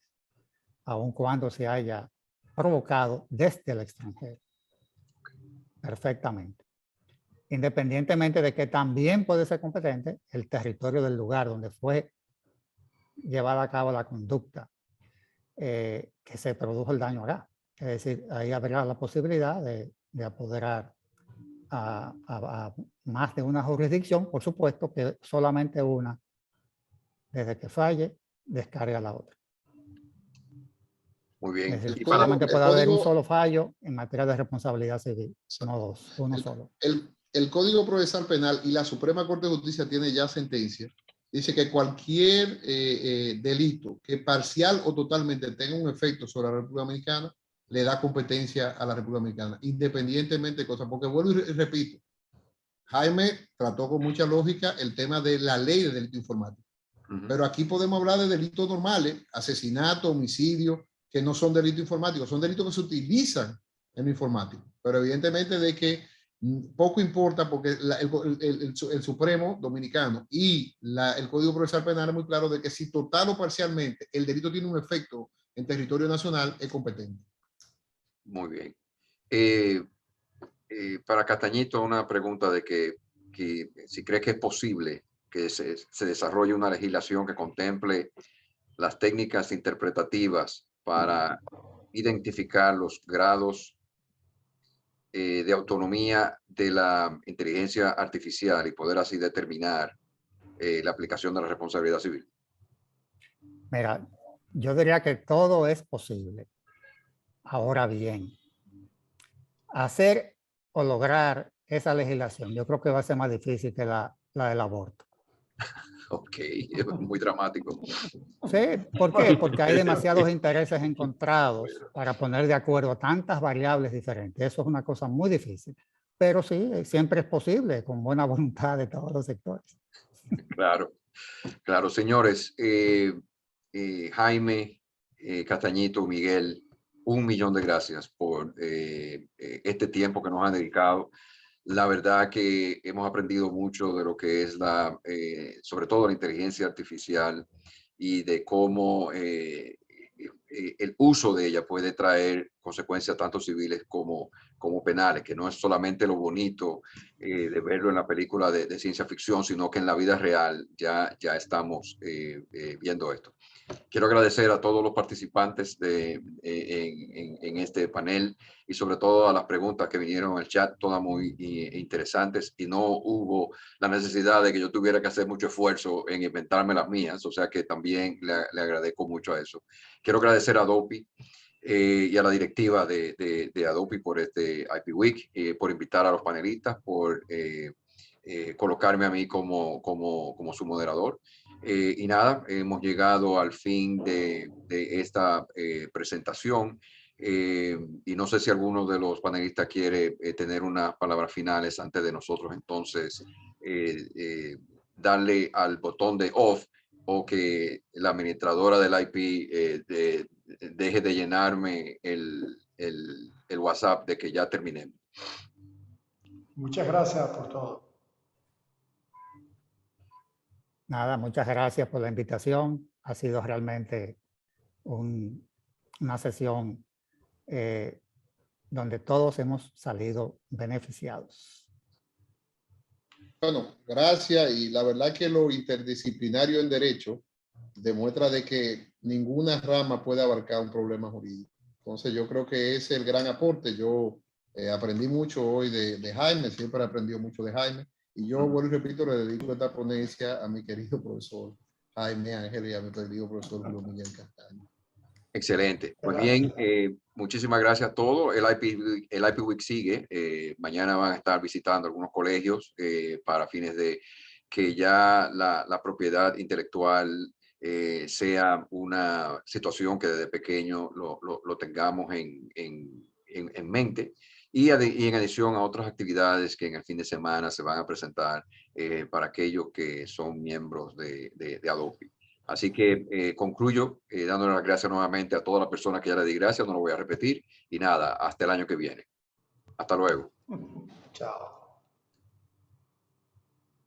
aun cuando se haya provocado desde el extranjero. Perfectamente. Independientemente de que también puede ser competente el territorio del lugar donde fue llevada a cabo la conducta que se produjo el daño acá. Es decir, ahí habría la posibilidad de apoderar a más de una jurisdicción, por supuesto que solamente una, desde que falle, descarga la otra. Muy bien. Es decir, solamente puede haber un solo fallo en materia de responsabilidad civil, no dos, uno solo. El Código Procesal Penal y la Suprema Corte de Justicia tiene ya sentencia. Dice que cualquier delito que parcial o totalmente tenga un efecto sobre la República Dominicana le da competencia a la República Dominicana, independientemente de cosas. Porque vuelvo y repito, Jaime trató con mucha lógica el tema de la ley de delito informático. Pero aquí podemos hablar de delitos normales, asesinato, homicidio, que no son delitos informáticos, son delitos que se utilizan en lo informático. Pero evidentemente de que poco importa porque el Supremo Dominicano y el Código Procesal Penal es muy claro de que si total o parcialmente el delito tiene un efecto en territorio nacional, es competente. Muy bien. Para Castañito, una pregunta de que si cree que es posible que se desarrolle una legislación que contemple las técnicas interpretativas para identificar los grados de autonomía de la inteligencia artificial y poder así determinar la aplicación de la responsabilidad civil? Mira, yo diría que todo es posible. Ahora bien, hacer o lograr esa legislación, yo creo que va a ser más difícil que la del aborto. Ok, es muy dramático. Sí, ¿por qué? Porque hay demasiados intereses encontrados para poner de acuerdo tantas variables diferentes. Eso es una cosa muy difícil, pero sí, siempre es posible con buena voluntad de todos los sectores. Claro, claro, señores. Jaime, Castañito, Miguel, 1.000.000 de gracias por este tiempo que nos han dedicado. La verdad que hemos aprendido mucho de lo que es sobre todo la inteligencia artificial y de cómo el uso de ella puede traer consecuencias tanto civiles como penales, que no es solamente lo bonito de verlo en la película de ciencia ficción, sino que en la vida real ya estamos viendo esto. Quiero agradecer a todos los participantes en este panel y sobre todo a las preguntas que vinieron en el chat, todas muy interesantes, y no hubo la necesidad de que yo tuviera que hacer mucho esfuerzo en inventarme las mías, o sea que también le agradezco mucho a eso. Quiero agradecer a Adopi y a la directiva de Adopi por este IP Week, por invitar a los panelistas, por colocarme a mí como su moderador. Y nada, hemos llegado al fin de esta presentación y no sé si alguno de los panelistas quiere tener unas palabras finales antes de nosotros entonces darle al botón de off, o que la administradora del IP deje de llenarme el WhatsApp de que ya terminemos. Muchas gracias por todo. Nada, muchas gracias por la invitación. Ha sido realmente una sesión donde todos hemos salido beneficiados. Bueno, gracias. Y la verdad que lo interdisciplinario en derecho demuestra de que ninguna rama puede abarcar un problema jurídico. Entonces yo creo que es el gran aporte. Yo aprendí mucho hoy de Jaime, siempre he aprendido mucho de Jaime. Y yo, vuelvo y repito, le dedico esta ponencia a mi querido profesor Jaime Ángel y a mi querido profesor Julio Miguel Castaño. Excelente. Pues bien, muchísimas gracias a todos. El IP Week sigue. Mañana van a estar visitando algunos colegios para fines de que ya la propiedad intelectual sea una situación que desde pequeño lo tengamos en mente. Y en adición a otras actividades que en el fin de semana se van a presentar para aquellos que son miembros de Adopi. Así que concluyo dándole las gracias nuevamente a todas las personas que ya le di gracias, no lo voy a repetir. Y nada, hasta el año que viene. Hasta luego. Chao.